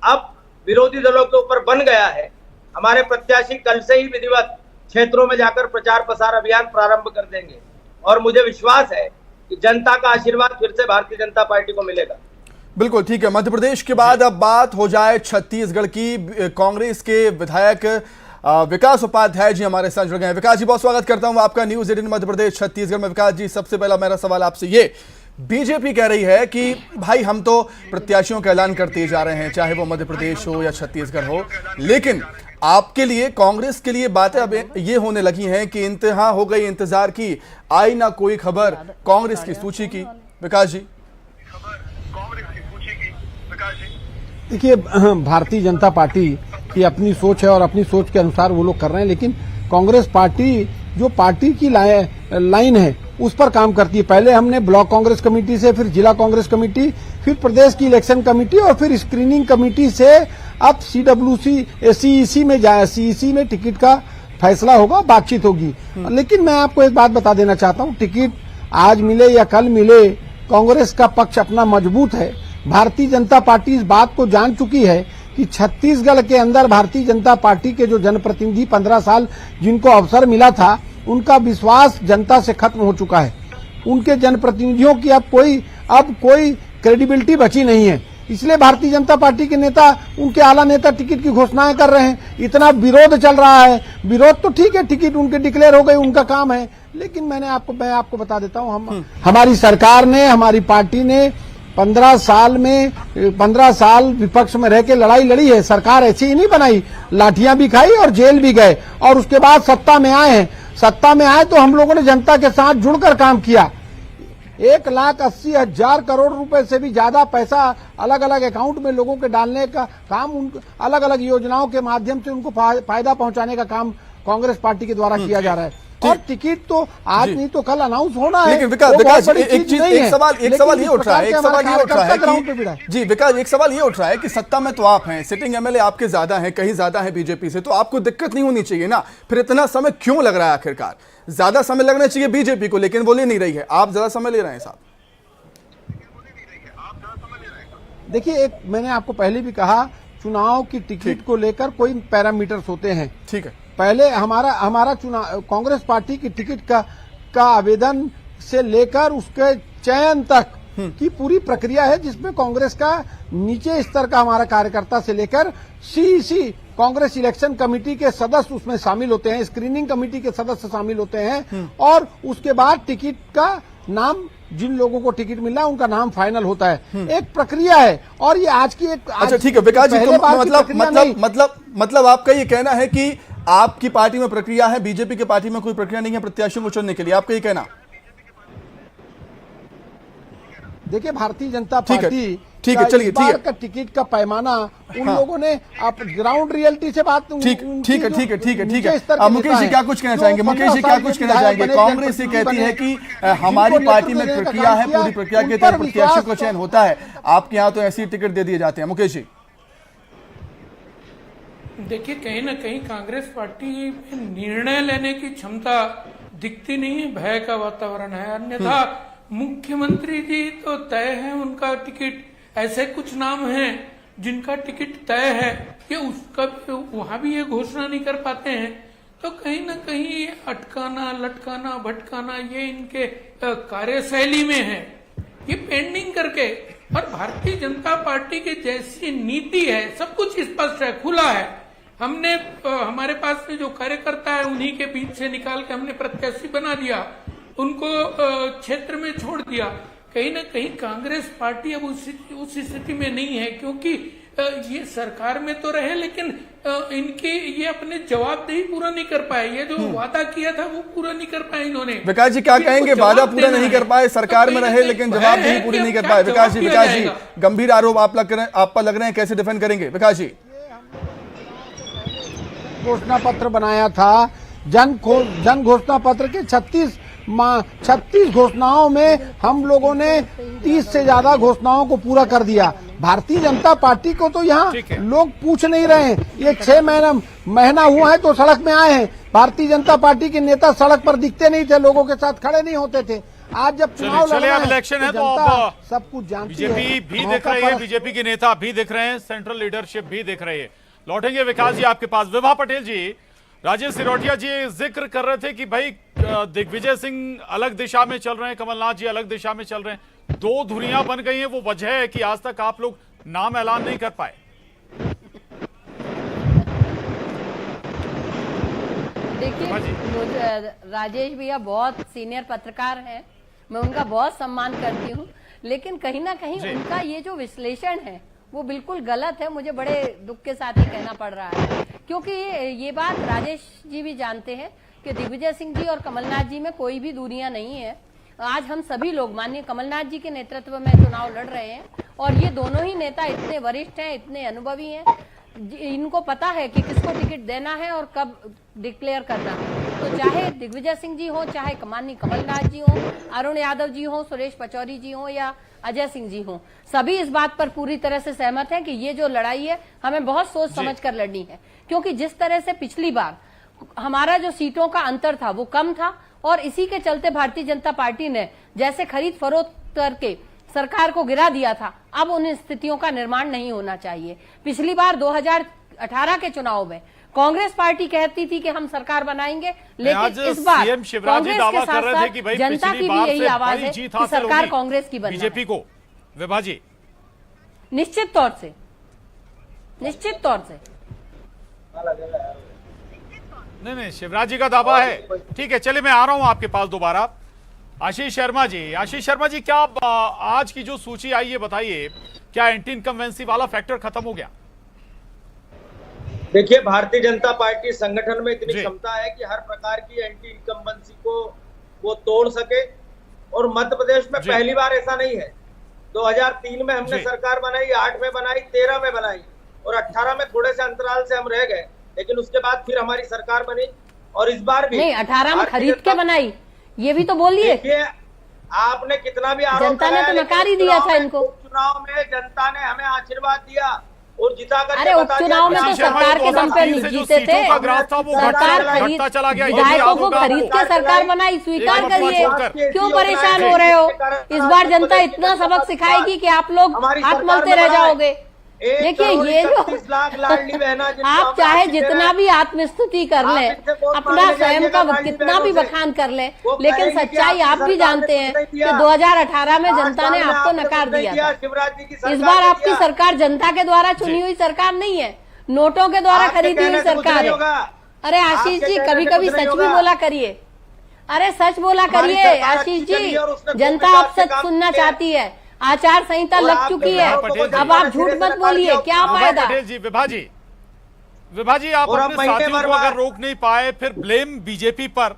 Speaker 13: अब विरोधी दलों के ऊपर बन गया है। हमारे प्रत्याशी कल से ही विधिवत क्षेत्रों में जाकर प्रचार प्रसार अभियान प्रारंभ कर देंगे और मुझे विश्वास है कि जनता का आशीर्वाद फिर से भारतीय जनता पार्टी को मिलेगा।
Speaker 2: बिल्कुल ठीक है। मध्य प्रदेश के बाद अब बात हो जाए छत्तीसगढ़ की। कांग्रेस के विधायक विकास उपाध्याय जी हमारे साथ जुड़ गए हैं। विकास जी, बहुत स्वागत करता हूं आपका न्यूज़ 18 मध्य प्रदेश छत्तीसगढ़ में। विकास जी, सबसे पहला मेरा सवाल आपसे ये, बीजेपी कह रही है कि भाई हम तो प्रत्याशियों का ऐलान करते जा रहे हैं, चाहे वो मध्य प्रदेश हो या छत्तीसगढ़ हो, लेकिन आपके लिए, कांग्रेस के लिए बातें अब ये होने लगी हैं कि इंतहा हो गई इंतजार की, आई ना कोई खबर कांग्रेस की सूची की। विकास जी,
Speaker 12: देखिए भारतीय जनता पार्टी की अपनी सोच है और अपनी सोच के अनुसार वो लोग कर रहे हैं, लेकिन कांग्रेस पार्टी जो पार्टी की लाइन है उस पर काम करती है। पहले हमने ब्लॉक कांग्रेस कमेटी से, फिर जिला कांग्रेस कमेटी, फिर प्रदेश की इलेक्शन कमेटी और फिर स्क्रीनिंग कमेटी से अब सीईसी में जाए, सीईसी में टिकट का फैसला होगा, बातचीत होगी। लेकिन मैं आपको एक बात बता देना चाहता हूं, टिकट आज मिले या कल मिले, कांग्रेस का पक्ष अपना मजबूत है। भारतीय जनता पार्टी इस बात को जान चुकी है कि छत्तीसगढ़ के अंदर भारतीय जनता पार्टी के जो जनप्रतिनिधि 15 साल जिनको अवसर मिला था, उनका विश्वास जनता से खत्म हो चुका है। उनके जनप्रतिनिधियों की अब कोई क्रेडिबिलिटी बची नहीं है। इसलिए भारतीय जनता पार्टी के नेता, उनके आला नेता टिकट की घोषणाएं कर रहे हैं। इतना विरोध चल रहा है, विरोध तो ठीक है, टिकट उनके डिक्लेयर हो गए, उनका काम है, लेकिन मैं आपको बता देता हूं, हमारी सरकार ने, हमारी पार्टी ने 15 साल विपक्ष में रह के लड़ाई लड़ी है। सरकार ऐसी ही नहीं बनाई, लाठियां भी खाई और जेल भी गए और उसके बाद सत्ता में आए हैं। सत्ता में आए तो हम लोगों ने जनता के साथ जुड़कर काम किया। 1,80,000 करोड़ रुपए से भी ज्यादा पैसा अलग अलग अकाउंट में लोगों के डालने का काम, उन अलग अलग योजनाओं के माध्यम से उनको फायदा पहुंचाने का काम कांग्रेस पार्टी के द्वारा किया जा रहा है। और टिकट तो आज नहीं तो कल अनाउंस होना है।
Speaker 2: लेकिन विकास एक सवाल ये उठ रहा है जी विकास, एक सवाल ये उठ रहा है कि सत्ता में तो आप हैं, सिटिंग एमएलए आपके ज्यादा हैं, कहीं ज्यादा हैं बीजेपी से, तो आपको दिक्कत नहीं होनी चाहिए ना। फिर इतना समय क्यों लग रहा है? आखिरकार ज्यादा समय लगना चाहिए बीजेपी को, लेकिन वो ले नहीं रही है, आप ज्यादा समय ले रहे हैं साहब।
Speaker 12: देखिए, एक मैंने आपको पहले भी कहा, चुनाव की टिकट को लेकर कोई पैरामीटर्स होते हैं।
Speaker 2: ठीक है,
Speaker 12: पहले हमारा चुनाव कांग्रेस पार्टी की टिकट का आवेदन से लेकर उसके चयन तक की पूरी प्रक्रिया है, जिसमें कांग्रेस का नीचे स्तर का हमारा कार्यकर्ता से लेकर सीईसी कांग्रेस इलेक्शन कमेटी के सदस्य उसमें शामिल होते हैं, स्क्रीनिंग कमेटी के सदस्य शामिल होते हैं और उसके बाद टिकट का नाम, जिन लोगों को टिकट मिला उनका नाम फाइनल होता है। एक प्रक्रिया है और ये आज की एक
Speaker 2: अच्छा ठीक है विकास जी, तो मतलब आपका ये कहना है कि आपकी पार्टी में प्रक्रिया है, बीजेपी की पार्टी में कोई प्रक्रिया नहीं है प्रत्याशियों को चुनने के लिए, आपका ये कहना?
Speaker 12: देखिए, भारतीय जनता पार्टी
Speaker 2: ठीक है चलिए, ठीक है,
Speaker 12: का टिकट का पैमाना उन लोगों ने आप ग्राउंड रियलिटी से बात
Speaker 2: ठीक है। मुकेश जी क्या कुछ कहना चाहेंगे? मुकेश जी क्या कुछ कहना चाहेंगे? कांग्रेस ये कहती है कि हमारी पार्टी में प्रक्रिया है, पूरी प्रक्रिया के तहत प्रत्याशियों का चयन होता है, आपके यहाँ तो ऐसी टिकट दे दिए जाते हैं। मुकेश जी
Speaker 10: देखिए, कहीं ना कहीं कांग्रेस पार्टी में निर्णय लेने की क्षमता दिखती नहीं है, भय का वातावरण है। अन्यथा मुख्यमंत्री जी तो तय है, उनका टिकट, ऐसे कुछ नाम हैं जिनका टिकट तय है कि उसका वहां भी ये घोषणा नहीं कर पाते हैं। तो कहीं ना कहीं अटकाना, लटकाना, भटकाना ये इनके कार्यशैली में है, ये पेंडिंग करके। और भारतीय जनता पार्टी की जैसी नीति है, सब कुछ स्पष्ट है, खुला है। हमने हमारे पास में जो कार्यकर्ता है उन्हीं के बीच से निकाल के हमने प्रत्याशी बना दिया, उनको क्षेत्र में छोड़ दिया। कहीं ना कहीं कांग्रेस पार्टी अब उस स्थिति में नहीं है, क्योंकि ये सरकार में तो रहे लेकिन इनके ये अपने जवाबदेही पूरा नहीं कर पाए। ये जो वादा किया था वो पूरा नहीं कर पाए इन्होंने।
Speaker 2: विकास जी क्या कहेंगे? वादा पूरा नहीं कर पाए, सरकार में रहे लेकिन जवाबदेही पूरी नहीं कर पाए। विकास जी गंभीर आरोप आप पर लग रहे हैं, कैसे डिफेंड करेंगे? विकास जी,
Speaker 12: घोषणा पत्र बनाया था, जन घोषणा पत्र के 36 घोषणाओं में हम लोगों ने 30 से ज्यादा घोषणाओं को पूरा कर दिया। भारतीय जनता पार्टी को तो यहाँ लोग पूछ नहीं रहे हैं, ये 6 महीना हुआ है तो सड़क में आए हैं। भारतीय जनता पार्टी के नेता सड़क पर दिखते नहीं थे, लोगों के साथ खड़े नहीं होते थे। आज जब चुनाव लड़ रहे हैं,
Speaker 1: इलेक्शन है तो
Speaker 12: सब कुछ जानती है।
Speaker 1: बीजेपी भी दिख रही है, बीजेपी के नेता भी दिख रहे हैं, सेंट्रल लीडरशिप भी दिख रही है। लौटेंगे विकास जी आपके पास। विभा पटेल जी, राजेश सिरोठिया जी जिक्र कर रहे थे कि भाई दिग्विजय सिंह अलग दिशा में चल रहे हैं, कमलनाथ जी अलग दिशा में चल रहे हैं, 2 धुरियां बन गई हैं। वो वजह है कि आज तक आप लोग नाम ऐलान नहीं कर पाए।
Speaker 11: देखिए, राजेश भैया बहुत सीनियर पत्रकार हैं, मैं उनका बहुत सम्मान करती हूँ, लेकिन कहीं ना कहीं उनका ये जो विश्लेषण है वो बिल्कुल गलत है। मुझे बड़े दुख के साथ ही कहना पड़ रहा है, क्योंकि ये बात राजेश जी भी जानते हैं कि दिग्विजय सिंह जी और कमलनाथ जी में कोई भी दूरियां नहीं है। आज हम सभी लोग माननीय कमलनाथ जी के नेतृत्व में चुनाव लड़ रहे हैं और ये दोनों ही नेता इतने वरिष्ठ हैं, इतने अनुभवी हैं, इनको पता है कि किसको टिकट देना है और कब डिक्लेयर करना है। तो चाहे दिग्विजय सिंह जी हो, चाहे माननीय कमलनाथ जी हो, अरुण यादव जी हो, सुरेश पचौरी जी हो या अजय सिंह जी हो, सभी इस बात पर पूरी तरह से सहमत हैं कि ये जो लड़ाई है हमें बहुत सोच समझ कर लड़नी है। क्योंकि जिस तरह से पिछली बार हमारा जो सीटों का अंतर था वो कम था और इसी के चलते भारतीय जनता पार्टी ने जैसे खरीद फरोख्त करके सरकार को गिरा दिया था, अब उन स्थितियों का निर्माण नहीं होना चाहिए। पिछली बार 2018 के चुनाव में कांग्रेस पार्टी कहती थी कि हम सरकार बनाएंगे, लेकिन इस बार कांग्रेस के साथ साथ जनता की भी यही आवाज है कि सरकार कांग्रेस की बनना है।
Speaker 1: बीजेपी को विभाजी
Speaker 11: निश्चित तौर से
Speaker 1: नहीं, शिवराज जी का दावा है। ठीक है, चलिए मैं आ रहा हूं आपके पास दोबारा। आशीष शर्मा जी, क्या आज की जो सूची आई है बताइए, क्या एंटी इनकम्बेंसी वाला फैक्टर खत्म हो गया?
Speaker 13: देखिए, भारतीय जनता पार्टी संगठन में इतनी क्षमता है कि हर प्रकार की एंटी इनकम्बेंसी को वो तोड़ सके, और मध्य प्रदेश में पहली बार ऐसा नहीं है। 2003 में हमने सरकार बनाई, 8 में बनाई, 13 में बनाई, और 18 में थोड़े से अंतराल से हम रह गए, लेकिन उसके बाद फिर हमारी सरकार बनी, और इस बार भी
Speaker 11: नहीं, 18 में खरीद के बनाई, ये भी तो बोलिए।
Speaker 13: देखिए, आपने कितना भी आरोप
Speaker 11: जनता ने तो नकार ही दिया था इनको।
Speaker 13: चुनाव में जनता ने हमें आशीर्वाद दिया और जिताकर,
Speaker 11: अरे उपचुनाव में तो सरकार के दम पे नहीं जीते थे, सरकार विधायकों को खरीद के सरकार बनाई, स्वीकार करिए। क्यों परेशान हो रहे हो? इस बार जनता इतना सबक सिखाएगी कि आप लोग हाथ मलते रह जाओगे। देखिए, ये जो आप चाहे जितना भी आत्मस्तुति कर लें, अपना स्वयं का कितना भी बखान कर लें, लेकिन सच्चाई आप भी जानते हैं कि 2018 में जनता ने आपको नकार दिया था। इस बार आपकी सरकार जनता के द्वारा चुनी हुई सरकार नहीं है, नोटों के द्वारा खरीदी हुई सरकार है। अरे आशीष जी, कभी कभी सच भी बोला करिए। अरे सच बोला करिए आशीष जी, जनता अब सच सुनना चाहती है। आचार संहिता लग चुकी है, अब आप झूठ मत बोलिए, क्या फायदा?
Speaker 1: पटेल जी, विभा जी, आप अपने साथियों को अगर रोक नहीं पाए, फिर ब्लेम बीजेपी पर।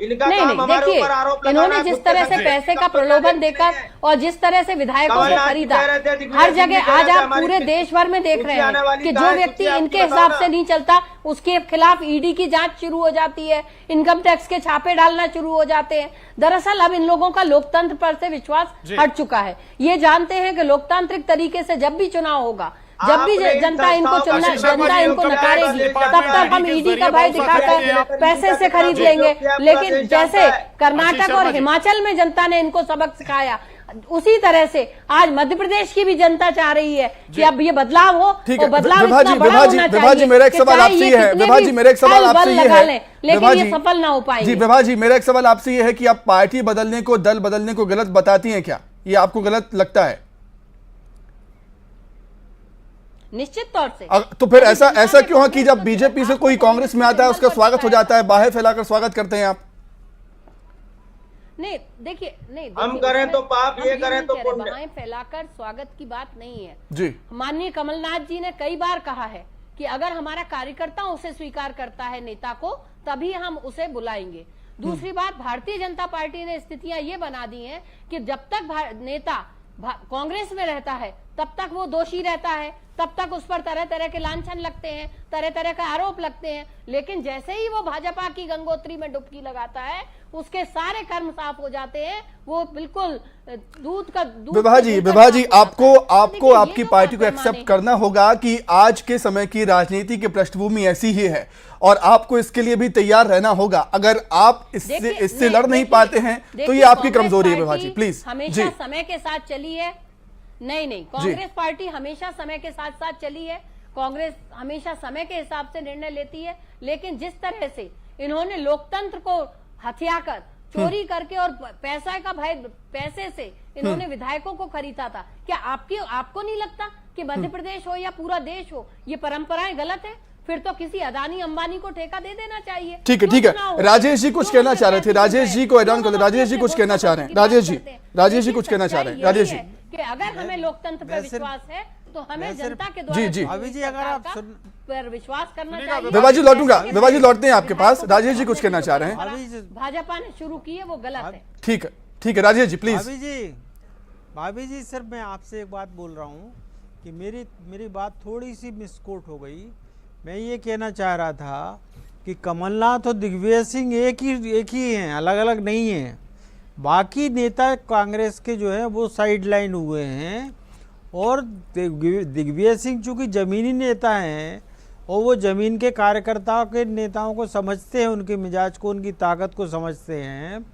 Speaker 11: नहीं, देखिए, इन्होंने जिस तरह से पैसे का प्रलोभन देकर और जिस तरह से विधायकों को खरीदा, हर जगह आज आप पूरे देश भर में देख रहे हैं कि जो व्यक्ति इनके हिसाब से नहीं चलता, उसके खिलाफ ईडी की जांच शुरू हो जाती है, इनकम टैक्स के छापे डालना शुरू हो जाते हैं। दरअसल अब इन लोगों का लोकतंत्र पर से विश्वास हट चुका है। ये जानते हैं कि लोकतांत्रिक तरीके से जब भी चुनाव होगा, जब भी जनता इनको जनता इनको नकारेगी, तब तक हम ईडी का भय दिखाकर पैसे से खरीद लेंगे। लेकिन जैसे कर्नाटक और हिमाचल में जनता ने इनको सबक सिखाया, उसी तरह से आज मध्य प्रदेश की भी जनता चाह रही है कि अब ये बदलाव हो, और बदलाव इतना बड़ा होना चाहिए।
Speaker 2: मेरा एक सवाल आपसे ये है, विभा जी, मेरा एक सवाल आपसे ये है,
Speaker 11: लेकिन ये सफल ना हो पाएंगे।
Speaker 2: जी विभा जी, मेरा एक सवाल आपसे ये है कि आप पार्टी बदलने को, दल बदलने को गलत बताती हैं क्या? ये आपको गलत लगता है?
Speaker 11: निश्चित तौर से।
Speaker 2: तो फिर ऐसा क्यों है कि जब बीजेपी से कोई कांग्रेस में आता है उसका स्वागत हो जाता है, बाहें फैलाकर स्वागत करते हैं आप?
Speaker 11: नहीं, देखिए, नहीं,
Speaker 13: हम करें तो पाप, ये करें तो पुण्य।
Speaker 11: बाहें फैलाकर स्वागत की बात नहीं है
Speaker 2: जी।
Speaker 11: माननीय कमलनाथ जी ने कई बार कहा है कि अगर हमारा कार्यकर्ता उसे स्वीकार करता है, नेता को, तभी हम उसे बुलाएंगे। दूसरी बात, भारतीय जनता पार्टी ने स्थितियां ये बना दी हैं कि जब तक नेता कांग्रेस में रहता है तब तक वो दोषी रहता है, तब तक उस पर तरह तरह के लांछन लगते हैं, तरह तरह के आरोप लगते हैं। लेकिन जैसे ही वो भाजपा की गंगोत्री में डुबकी लगाता है, उसके सारे कर्म साफ हो जाते हैं, वो बिल्कुल दूध का दूध।
Speaker 2: विभा जी, आपको आपकी पार्टी को एक्सेप्ट करना होगा कि आज के समय की राजनीति की पृष्ठभूमि ऐसी ही है, और आपको इसके लिए भी तैयार रहना होगा। अगर आप इससे लड़ नहीं पाते हैं तो ये आपकी कमजोरी है विभा जी, प्लीज।
Speaker 11: हमेशा समय के साथ चली है। नहीं, कांग्रेस पार्टी हमेशा समय के साथ साथ चली है। कांग्रेस हमेशा समय के हिसाब से निर्णय लेती है, लेकिन जिस तरह से इन्होंने लोकतंत्र को हथियाकर, चोरी करके और पैसे से इन्होंने विधायकों को खरीदा था, क्या आपको नहीं लगता कि मध्य प्रदेश हो या पूरा देश हो, ये परंपराएं गलत है? फिर तो किसी अदानी अंबानी को ठेका दे देना चाहिए।
Speaker 2: ठीक है। राजेश जी कुछ कहना चाह रहे थे, राजेश जी को एड ऑन कर दो। राजेश जी कुछ कहना चाह रहे हैं। राजेश जी कुछ कहना चाह रहे हैं। राजेश जी,
Speaker 11: कि अगर हमें लोकतंत्र पर विश्वास है तो हमें जनता के द्वारा
Speaker 9: अभी जी अगर आप
Speaker 11: पर विश्वास करना चाहिए।
Speaker 2: विभा जी लौटूंगा, विभा जी लौटते हैं आपके पास। राजेश जी कुछ कहना चाह रहे हैं।
Speaker 11: भाजपा ने शुरू की है, वो गलत है।
Speaker 2: ठीक है राजेश जी प्लीज।
Speaker 9: भाभी जी, सिर्फ मैं आपसे एक बात बोल रहा हूँ कि मेरी बात थोड़ी सी मिसकोट हो गई। मैं ये कहना चाह रहा था कि कमलनाथ और दिग्विजय सिंह एक ही हैं, अलग अलग नहीं हैं। बाकी नेता कांग्रेस के जो है वो साइड लाइन हुए हैं, और दिग्विजय सिंह चूँकि ज़मीनी नेता हैं और वो ज़मीन के कार्यकर्ताओं के नेताओं को समझते हैं, उनके मिजाज को, उनकी ताकत को समझते हैं,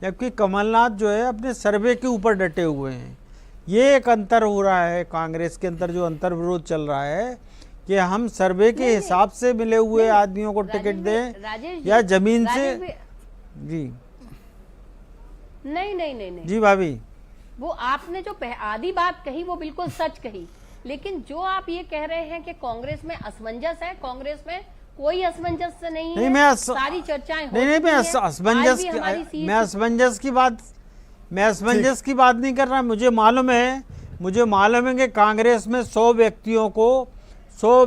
Speaker 9: जबकि कमलनाथ जो है अपने सर्वे के ऊपर डटे हुए हैं। ये एक अंतर हो रहा है कांग्रेस के अंदर, जो अंतर विरोध चल रहा है कि हम सर्वे के हिसाब से मिले हुए आदमियों को टिकट दें या जमीन से। जी
Speaker 11: नहीं
Speaker 9: जी भाभी,
Speaker 11: वो आपने जो आधी बात कही वो बिल्कुल सच कही, लेकिन जो आप ये कह रहे हैं कि कांग्रेस में असमंजस है, कांग्रेस में कोई असमंजस नहीं
Speaker 9: नहीं,
Speaker 11: है। सारी चर्चाएं
Speaker 9: नहीं, मैं असमंजस की बात नहीं कर रहा। मुझे मालूम है कि कांग्रेस में 100 व्यक्तियों को, 100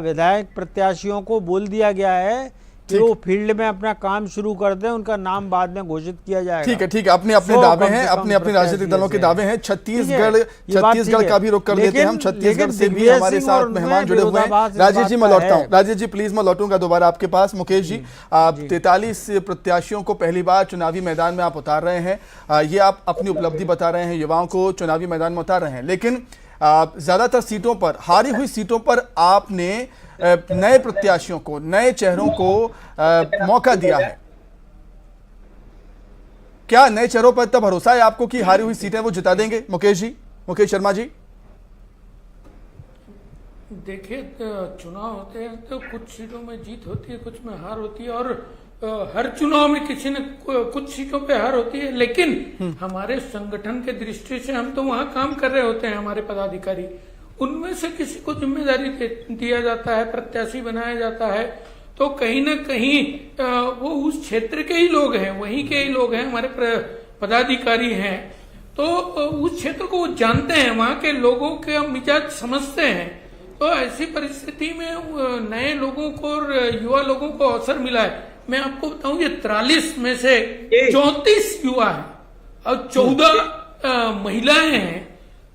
Speaker 9: विधायक प्रत्याशियों को बोल दिया गया है कि वो फील्ड में अपना काम शुरू कर दें, उनका नाम बाद में घोषित किया जाएगा।
Speaker 2: ठीक है, अपने दावे हैं, अपने राजनीतिक दलों के दावे हैं। छत्तीसगढ़ का भी रुख कर लेते हैं हम। छत्तीसगढ़ से भी हमारे साथ मेहमान जुड़े हुए हैं। राजेश जी मैं लौटता हूँ, राजेश जी प्लीज मैं लौटूंगा दोबारा आपके पास। मुकेश जी, 43 प्रत्याशियों को पहली बार चुनावी मैदान में आप उतार रहे हैं, ये आप अपनी उपलब्धि बता रहे हैं, युवाओं को चुनावी मैदान में उतार रहे हैं, लेकिन ज्यादातर सीटों पर, हारी हुई सीटों पर आपने नए प्रत्याशियों को, नए चेहरों को मौका दिया है। क्या नए चेहरों पर इतना भरोसा है आपको कि हारी हुई सीटें वो जिता देंगे? मुकेश शर्मा जी।
Speaker 10: देखिए, चुनाव होते हैं तो कुछ सीटों में जीत होती है, कुछ में हार होती है, और हर चुनाव में किसी न कुछ सीटों पे हार होती है, लेकिन हमारे संगठन के दृष्टि से हम तो वहाँ काम कर रहे होते हैं, हमारे पदाधिकारी, उनमें से किसी को जिम्मेदारी दिया जाता है, प्रत्याशी बनाया जाता है, तो कहीं ना कहीं वो उस क्षेत्र के ही लोग हैं, वहीं के ही लोग हैं, हमारे पदाधिकारी हैं, तो उस क्षेत्र को वो जानते हैं, वहाँ के लोगों के मिजाज समझते हैं। तो ऐसी परिस्थिति में नए लोगों को और युवा लोगों को अवसर मिला है। मैं आपको बताऊं, ये 43 में से 34 युवा है और 14 महिलाएं हैं,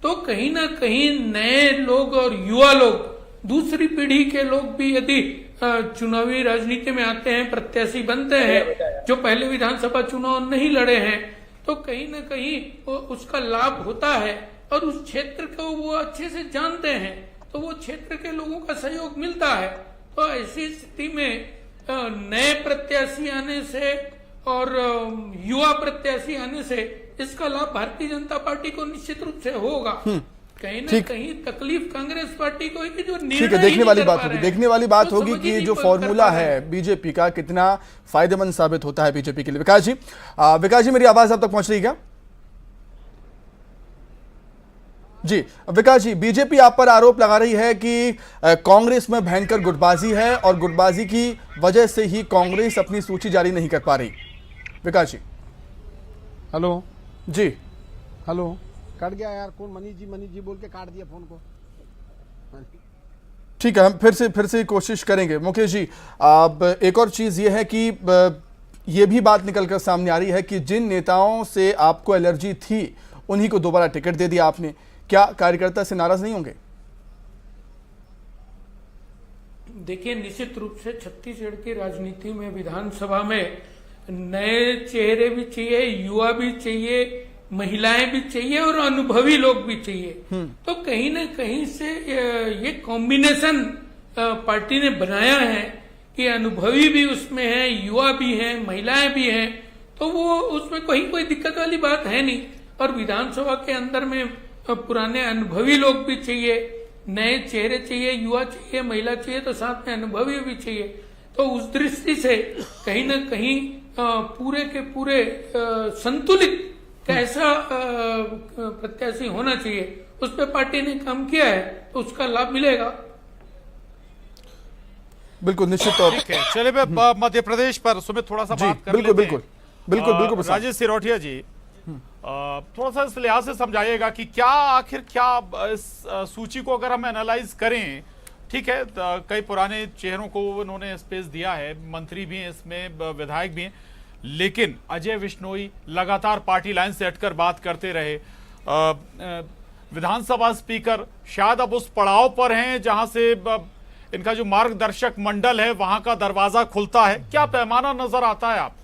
Speaker 10: तो कहीं ना कहीं नए लोग और युवा लोग, दूसरी पीढ़ी के लोग भी यदि चुनावी राजनीति में आते हैं, प्रत्याशी बनते हैं, जो पहले विधानसभा चुनाव नहीं लड़े हैं, तो कहीं ना कहीं उसका लाभ होता है और उस क्षेत्र को वो अच्छे से जानते हैं, तो वो क्षेत्र के लोगों का सहयोग मिलता है। तो ऐसी स्थिति में नए प्रत्याशी आने से और युवा प्रत्याशी आने से इसका लाभ भारतीय जनता पार्टी को निश्चित रूप से होगा। कहीं ना कहीं तकलीफ कांग्रेस पार्टी को है कि जो निर्णय
Speaker 2: देखने वाली बात होगी कि जो फॉर्मूला है बीजेपी का कितना फायदेमंद साबित होता है बीजेपी के लिए। विकास जी मेरी आवाज अब तक पहुंच रही है क्या? जी विकास जी, बीजेपी आप पर आरोप लगा रही है कि कांग्रेस में भयंकर गुटबाजी है और गुटबाजी की वजह से ही कांग्रेस अपनी सूची जारी नहीं कर पा रही। विकास जी।
Speaker 12: हेलो
Speaker 2: जी।
Speaker 12: हेलो, कट गया यार, कौन? मनीष जी बोल के काट दिया फोन को।
Speaker 2: ठीक है, हम फिर से कोशिश करेंगे। मुकेश जी, अब एक और चीज ये है कि ये भी बात निकलकर सामने आ रही है कि जिन नेताओं से आपको एलर्जी थी उन्हीं को दोबारा टिकट दे दिया आपने। क्या कार्यकर्ता से नाराज नहीं होंगे?
Speaker 10: देखिए, निश्चित रूप से छत्तीसगढ़ की राजनीति में, विधानसभा में नए चेहरे भी चाहिए, युवा भी चाहिए, महिलाएं भी चाहिए और अनुभवी लोग भी चाहिए। तो कहीं ना कहीं से ये कॉम्बिनेशन पार्टी ने बनाया है कि अनुभवी भी उसमें है, युवा भी हैं, महिलाएं भी हैं, तो वो उसमें कोई दिक्कत वाली बात है नहीं। और विधानसभा के अंदर में पुराने अनुभवी लोग भी चाहिए, नए चेहरे चाहिए, युवा चाहिए, महिला चाहिए, तो साथ में अनुभवी भी चाहिए। तो उस दृष्टि से कहीं ना कहीं पूरे के पूरे संतुलित कैसा प्रत्याशी होना चाहिए, उस पर पार्टी ने काम किया है, तो उसका लाभ मिलेगा।
Speaker 2: बिल्कुल, निश्चित तौर
Speaker 1: पर। चलिए मध्य प्रदेश पर सुमित थोड़ा सा बात कर
Speaker 2: लेते हैं। बिल्कुल
Speaker 1: राजेश सिरोठिया जी, थोड़ा सा इस लिहाज से समझाइएगा कि क्या इस सूची को अगर हम एनालाइज करें, ठीक है, कई पुराने चेहरों को उन्होंने स्पेस दिया है, मंत्री भी हैं इसमें, विधायक भी हैं, लेकिन अजय विश्नोई लगातार पार्टी लाइन से हटकर बात करते रहे। विधानसभा स्पीकर शायद अब उस पड़ाव पर हैं जहां से इनका जो मार्गदर्शक मंडल है वहां का दरवाजा खुलता है। क्या पैमाना नजर आता है आपको?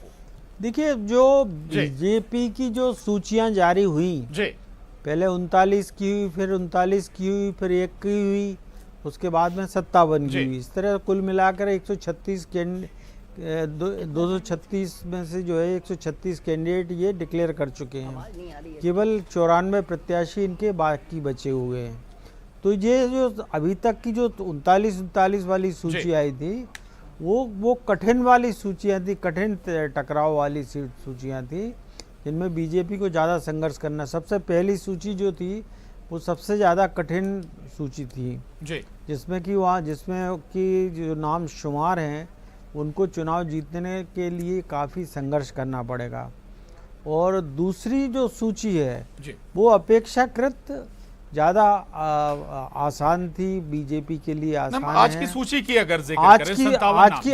Speaker 9: देखिए, जो बीजेपी की जो सूचियां जारी हुई, पहले 39 की हुई, फिर 39 की हुई, फिर 1 की हुई, उसके बाद में 57 की हुई, इस तरह कुल मिलाकर 236 में से जो है 136 कैंडिडेट ये डिक्लेयर कर चुके हैं। केवल 94 प्रत्याशी इनके बाकी बचे हुए हैं। तो ये जो अभी तक की जो 39 वाली सूची आई थी, वो कठिन वाली सूचियाँ थी, कठिन टकराव वाली सूचियाँ थी, जिनमें बीजेपी को ज़्यादा संघर्ष करना। सबसे पहली सूची जो थी वो सबसे ज़्यादा कठिन सूची थी। जिसमें कि जो नाम शुमार हैं उनको चुनाव जीतने के लिए काफ़ी संघर्ष करना पड़ेगा। और दूसरी जो सूची है वो अपेक्षाकृत ज़्यादा आसान थी, बीजेपी के लिए आसान है।
Speaker 1: आज की सूची की अगर जिक्र करें,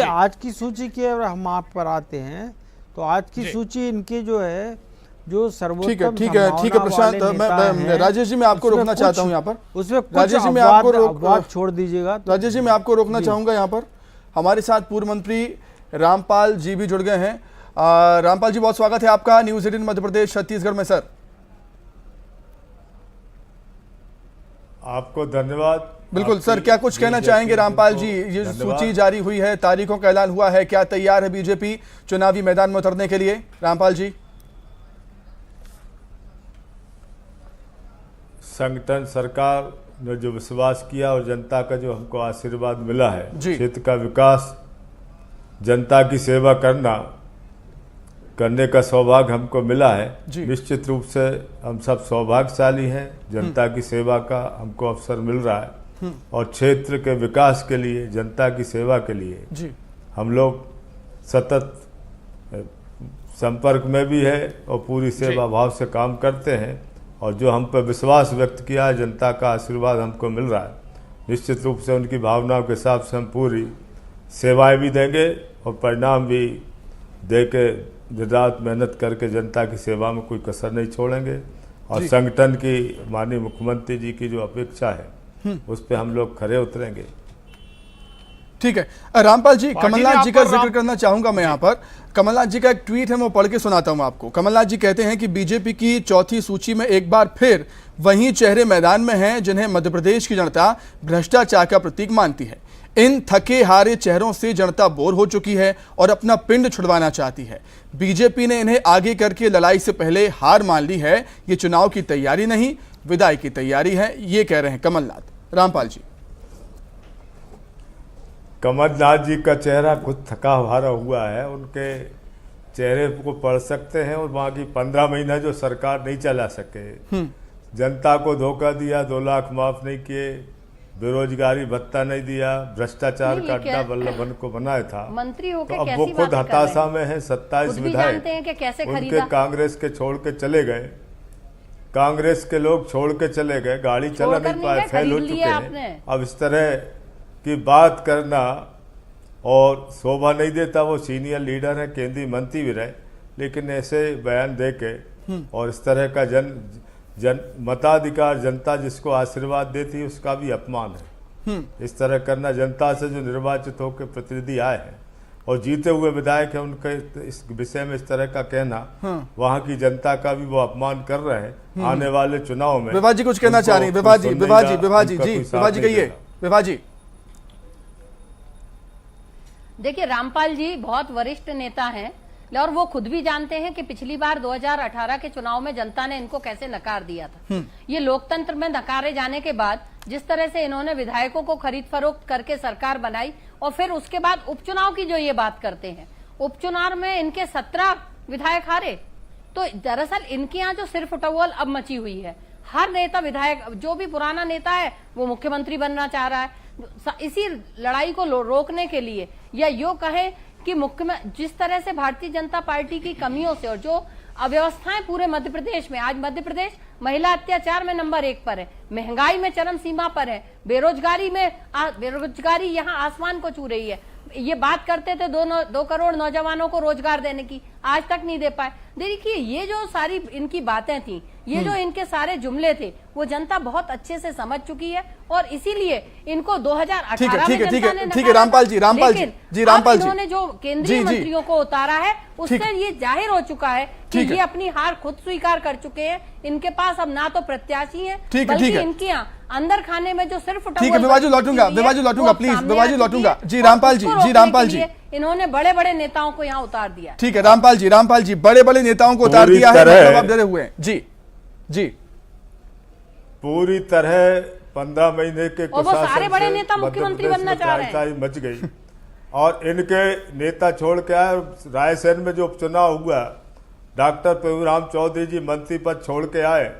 Speaker 9: आज की सूची के अगर हम आप पर आते हैं तो आज की सूची इनके जो है जो सर्वोत्तम
Speaker 2: ठीक है प्रशांत, मैं राजेश जी मैं आपको रोकना चाहता हूं यहाँ पर।
Speaker 9: उसमें
Speaker 2: राजेश जी मैं आपको
Speaker 9: छोड़ दीजिएगा।
Speaker 2: राजेश जी मैं आपको रोकना चाहूंगा यहाँ पर। हमारे साथ पूर्व मंत्री रामपाल जी भी जुड़ गए हैं। रामपाल जी बहुत स्वागत है आपका न्यूज़ 18 मध्य प्रदेश छत्तीसगढ़ में। सर
Speaker 14: आपको धन्यवाद।
Speaker 2: बिल्कुल सर, क्या कुछ कहना चाहेंगे रामपाल जी? ये सूची जारी हुई है, तारीखों का ऐलान हुआ है, क्या तैयार है बीजेपी चुनावी मैदान में उतरने के लिए? रामपाल जी।
Speaker 14: संगठन सरकार ने जो विश्वास किया और जनता का जो हमको आशीर्वाद मिला है, क्षेत्र का विकास, जनता की सेवा करने का सौभाग्य हमको मिला है। निश्चित रूप से हम सब सौभाग्यशाली हैं, जनता की सेवा का हमको अवसर मिल रहा है और क्षेत्र के विकास के लिए, जनता की सेवा के लिए हम लोग सतत संपर्क में भी है और पूरी सेवा भाव से काम करते हैं। और जो हम पर विश्वास व्यक्त किया है, जनता का आशीर्वाद हमको मिल रहा है, निश्चित रूप से उनकी भावनाओं के हिसाब से हम पूरी सेवाएं भी देंगे और परिणाम भी दे के दिन रात मेहनत करके जनता की सेवा में कोई कसर नहीं छोड़ेंगे। और संगठन की माननीय मुख्यमंत्री जी की जो अपेक्षा है उस पर हम लोग खरे उतरेंगे।
Speaker 2: ठीक है रामपाल जी, कमलनाथ जी का जिक्र करना चाहूंगा मैं यहाँ पर। कमलनाथ जी का एक ट्वीट है, मैं पढ़ के सुनाता हूं आपको। कमलनाथ जी कहते हैं कि बीजेपी की चौथी सूची में एक बार फिर वही चेहरे मैदान में हैं जिन्हें मध्य प्रदेश की जनता भ्रष्टाचार का प्रतीक मानती है। इन थके हारे चेहरों से जनता बोर हो चुकी है और अपना पिंड छुड़वाना चाहती है। बीजेपी ने इन्हें आगे करके लड़ाई से पहले हार मान ली है। ये चुनाव की तैयारी नहीं, विदाई की तैयारी है, ये कह रहे हैं कमलनाथ। रामपाल जी।
Speaker 14: कमलनाथ जी का चेहरा खुद थका हारा हुआ है, उनके चेहरे को पढ़ सकते हैं। और वहाँ की 15 महीना जो सरकार नहीं चला सके, जनता को धोखा दिया, 2 लाख माफ नहीं किए, बेरोजगारी भत्ता नहीं दिया, भ्रष्टाचार का अड्डा वल्लभन को बनाया था।
Speaker 11: मंत्री
Speaker 14: तो अब वो खुद हताशा में है। 27 विधायक उनके कांग्रेस के छोड़ के चले गए, कांग्रेस के लोग छोड़ के चले गए, गाड़ी चला नहीं पाए, फेल हो चुके हैं। अब इस तरह की बात करना और शोभा नहीं देता। वो सीनियर लीडर है, केंद्रीय मंत्री भी रहे, लेकिन ऐसे बयान दे के और इस तरह का मताधिकार, जनता जिसको आशीर्वाद देती है उसका भी अपमान है। इस तरह करना, जनता से जो निर्वाचित होकर प्रतिनिधि आए हैं और जीते हुए विधायक हैं, उनके इस विषय में इस तरह का कहना वहां की जनता का भी वो अपमान कर रहे हैं। आने वाले चुनाव में
Speaker 2: विभा जी कुछ कहना चाह रही हैं? विभा जी कहिए। विभा जी।
Speaker 11: देखिए, रामपाल जी बहुत वरिष्ठ नेता हैं और वो खुद भी जानते हैं कि पिछली बार 2018 के चुनाव में जनता ने इनको कैसे नकार दिया था। ये लोकतंत्र में नकारे जाने के बाद जिस तरह से इन्होंने विधायकों को खरीद फरोख्त करके सरकार बनाई और फिर उसके बाद उपचुनाव की जो ये बात करते हैं, उपचुनाव में इनके 17 विधायक हारे। तो दरअसल इनके यहाँ जो सिर्फ उटौल अब मची हुई है। हर नेता, विधायक, जो भी पुराना नेता है वो मुख्यमंत्री बनना चाह रहा है। इसी लड़ाई को रोकने के लिए, या यो कहें कि मुख्यमंत्री जिस तरह से भारतीय जनता पार्टी की कमियों से और जो अव्यवस्थाएं पूरे मध्य प्रदेश में, आज मध्य प्रदेश महिला अत्याचार में नंबर 1 पर है, महंगाई में चरम सीमा पर है, बेरोजगारी यहाँ आसमान को छू रही है। ये बात करते थे 2 करोड़ नौजवानों को रोजगार देने की, आज तक नहीं दे पाए। देखिए, ये जो सारी इनकी बातें थी, ये जो इनके सारे जुमले थे, वो जनता बहुत अच्छे से समझ चुकी है और इसीलिए इनको 2018 में जनता ने
Speaker 2: ठीक है रामपाल जी
Speaker 11: इन्होंने जो केंद्रीय मंत्रियों को उतारा है उससे ये जाहिर हो चुका है कि ये अपनी हार खुद स्वीकार कर चुके हैं। इनके पास अब ना तो प्रत्याशी है, बल्कि इनके यहाँ अंदर खाने में जो सिर्फ
Speaker 2: विभाजी लौटूंगा प्लीज, विभाजी लौटूंगा। जी रामपाल जी
Speaker 11: इन्होंने बड़े बड़े नेताओं को यहाँ उतार दिया।
Speaker 2: ठीक है रामपाल जी बड़े बड़े नेताओं को उतार दिया है, जवाब दे रहे हुए हैं। जी
Speaker 14: पूरी तरह 15 महीने के
Speaker 11: और वो सारे बड़े नेता मुख्यमंत्री बनना चाह रहे हैं।
Speaker 14: मच गई और इनके नेता छोड़ के आए। रायसेन में जो उपचुनाव हुआ, डॉक्टर प्रभुराम चौधरी जी मंत्री पद छोड़ के आए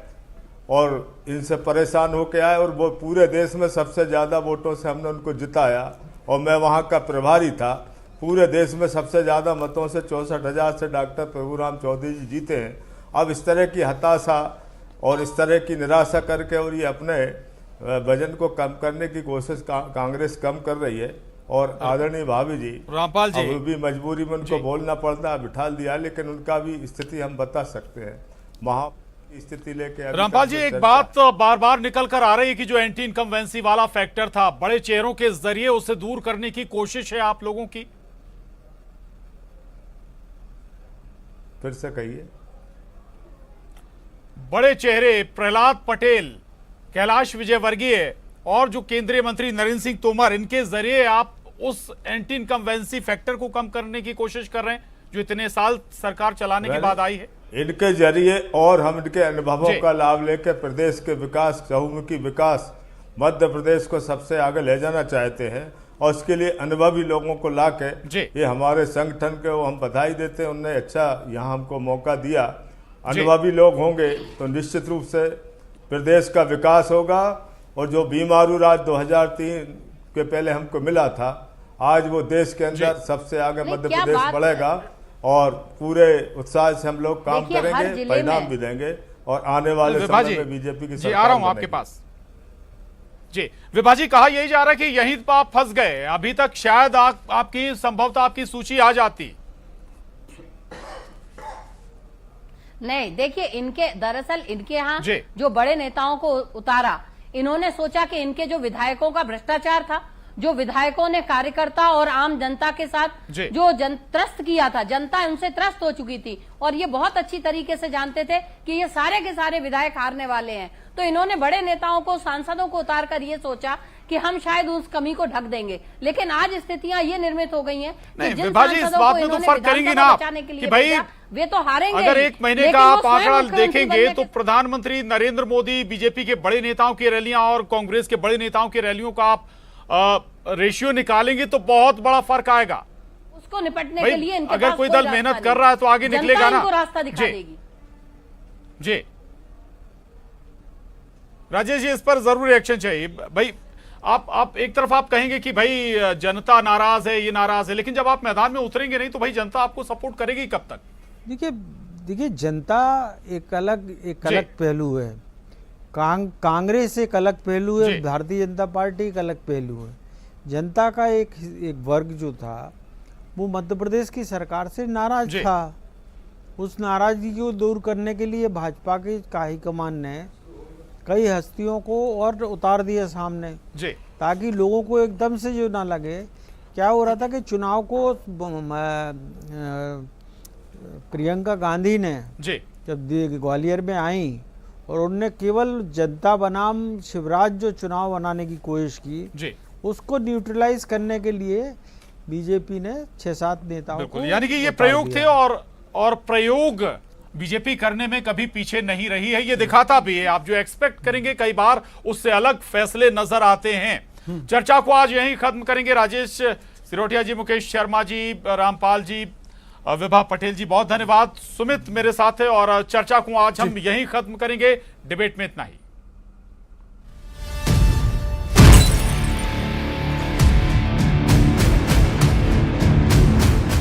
Speaker 14: और इनसे परेशान होके आए और वो पूरे देश में सबसे ज़्यादा वोटों से हमने उनको जिताया और मैं वहाँ का प्रभारी था। पूरे देश में सबसे ज़्यादा मतों से 64,000 से डॉक्टर प्रभुराम चौधरी जी जीते हैं। अब इस तरह की हताशा और इस तरह की निराशा करके और ये अपने वजन को कम करने की कोशिश कांग्रेस कम कर रही है। और आदरणीय भाभी जी
Speaker 1: रामपाल जी
Speaker 14: अब भी मजबूरी में उनको बोलना पड़ता है, बिठा दिया, लेकिन उनका भी स्थिति हम बता सकते हैं। वहाँ स्थिति लेके
Speaker 1: रामपाल जी एक बात बार बार निकल कर आ रही है कि जो एंटी इनकम्बेंसी वाला फैक्टर था, बड़े चेहरों के जरिए उसे दूर करने की कोशिश है आप लोगों की।
Speaker 14: फिर से कहिए।
Speaker 1: बड़े चेहरे प्रहलाद पटेल, कैलाश विजयवर्गीय और जो केंद्रीय मंत्री नरेंद्र सिंह तोमर, इनके जरिए आप उस एंटी इनकम्बेंसी फैक्टर को कम करने की कोशिश कर रहे हैं जो इतने साल सरकार चलाने के बाद आई है।
Speaker 14: इनके जरिए और हम इनके अनुभवों का लाभ लेकर प्रदेश के विकास, चहुमुखी विकास, मध्य प्रदेश को सबसे आगे ले जाना चाहते हैं और उसके लिए अनुभवी लोगों को ला के ये हमारे संगठन के हम बधाई देते हैं। उन्होंने अच्छा यहाँ हमको मौका दिया। अनुभवी लोग होंगे तो निश्चित रूप से प्रदेश का विकास होगा और जो बीमारू राज 2003 के पहले हमको मिला था, आज वो देश के अंदर सबसे आगे मध्य प्रदेश बढ़ेगा और पूरे उत्साह से हम लोग काम करेंगे, परिणाम भी देंगे और आने वाले समय में बीजेपी की सरकार
Speaker 1: आ रहा हूं आपके पास। जी विभा जी, कहा यही जा रहा है कि यहीं पर आप फंस गए, अभी तक शायद आपकी संभवतः आपकी सूची आ जाती।
Speaker 11: नहीं, देखिए इनके दरअसल इनके यहाँ जो बड़े नेताओं को उतारा, इन्होंने सोचा कि इनके जो विधायकों का भ्रष्टाचार था, जो विधायकों ने कार्यकर्ता और आम जनता के साथ जो त्रस्त किया था, जनता उनसे त्रस्त हो चुकी थी और ये बहुत अच्छी तरीके से जानते थे कि ये सारे के सारे विधायक हारने वाले हैं। तो इन्होंने बड़े नेताओं को, सांसदों को उतार कर ये सोचा कि हम शायद उस कमी को ढक देंगे, लेकिन आज स्थितियां ये निर्मित हो गई हैं कि जिन सांसदों को इन्होंने विधानसभा बचाने के लिए भेजा, वे तो हारेंगे।
Speaker 1: अगर एक महीने का आप आंकड़ा देखेंगे तो प्रधानमंत्री नरेंद्र मोदी, बीजेपी के बड़े नेताओं की रैलियां और कांग्रेस के बड़े नेताओं की रैलियों का आप रेशियो निकालेंगे तो बहुत बड़ा फर्क आएगा।
Speaker 11: उसको निपटने के लिए इनके
Speaker 1: अगर कोई दल मेहनत कर रहा है तो आगे निकलेगा ना,
Speaker 11: रास्ता दिखा देगी।
Speaker 1: जी राजेश जी, इस पर जरूर रिएक्शन चाहिए भाई। आप एक तरफ आप कहेंगे कि भाई जनता नाराज है, ये नाराज है, लेकिन जब आप मैदान में उतरेंगे नहीं तो भाई जनता आपको सपोर्ट करेगी कब तक?
Speaker 9: देखिए जनता एक अलग पहलू है, कांग्रेस एक अलग पहलू है, भारतीय जनता पार्टी एक अलग पहलू है। जनता का एक वर्ग जो था वो मध्य प्रदेश की सरकार से नाराज था। उस नाराजगी को दूर करने के लिए भाजपा की हाईकमान ने कई हस्तियों को और उतार दिया सामने, ताकि लोगों को एकदम से जो ना लगे। क्या हो रहा था कि चुनाव को प्रियंका गांधी ने जब ग्वालियर में आई और उनने केवल जनता बनाम शिवराज जो चुनाव बनाने की कोशिश की, उसको न्यूट्रलाइज करने के लिए बीजेपी ने 6-7 नेताओं को,
Speaker 1: यानी कि ये प्रयोग थे और प्रयोग बीजेपी करने में कभी पीछे नहीं रही है, ये दिखाता भी है। आप जो एक्सपेक्ट करेंगे कई बार उससे अलग फैसले नजर आते हैं। चर्चा को आज यहीं खत्म करेंगे। राजेश सिरोठिया जी, मुकेश शर्मा जी, रामपाल जी, विभा पटेल जी, बहुत धन्यवाद। सुमित मेरे साथ है और चर्चा को आज हम यहीं खत्म करेंगे। डिबेट में इतना ही।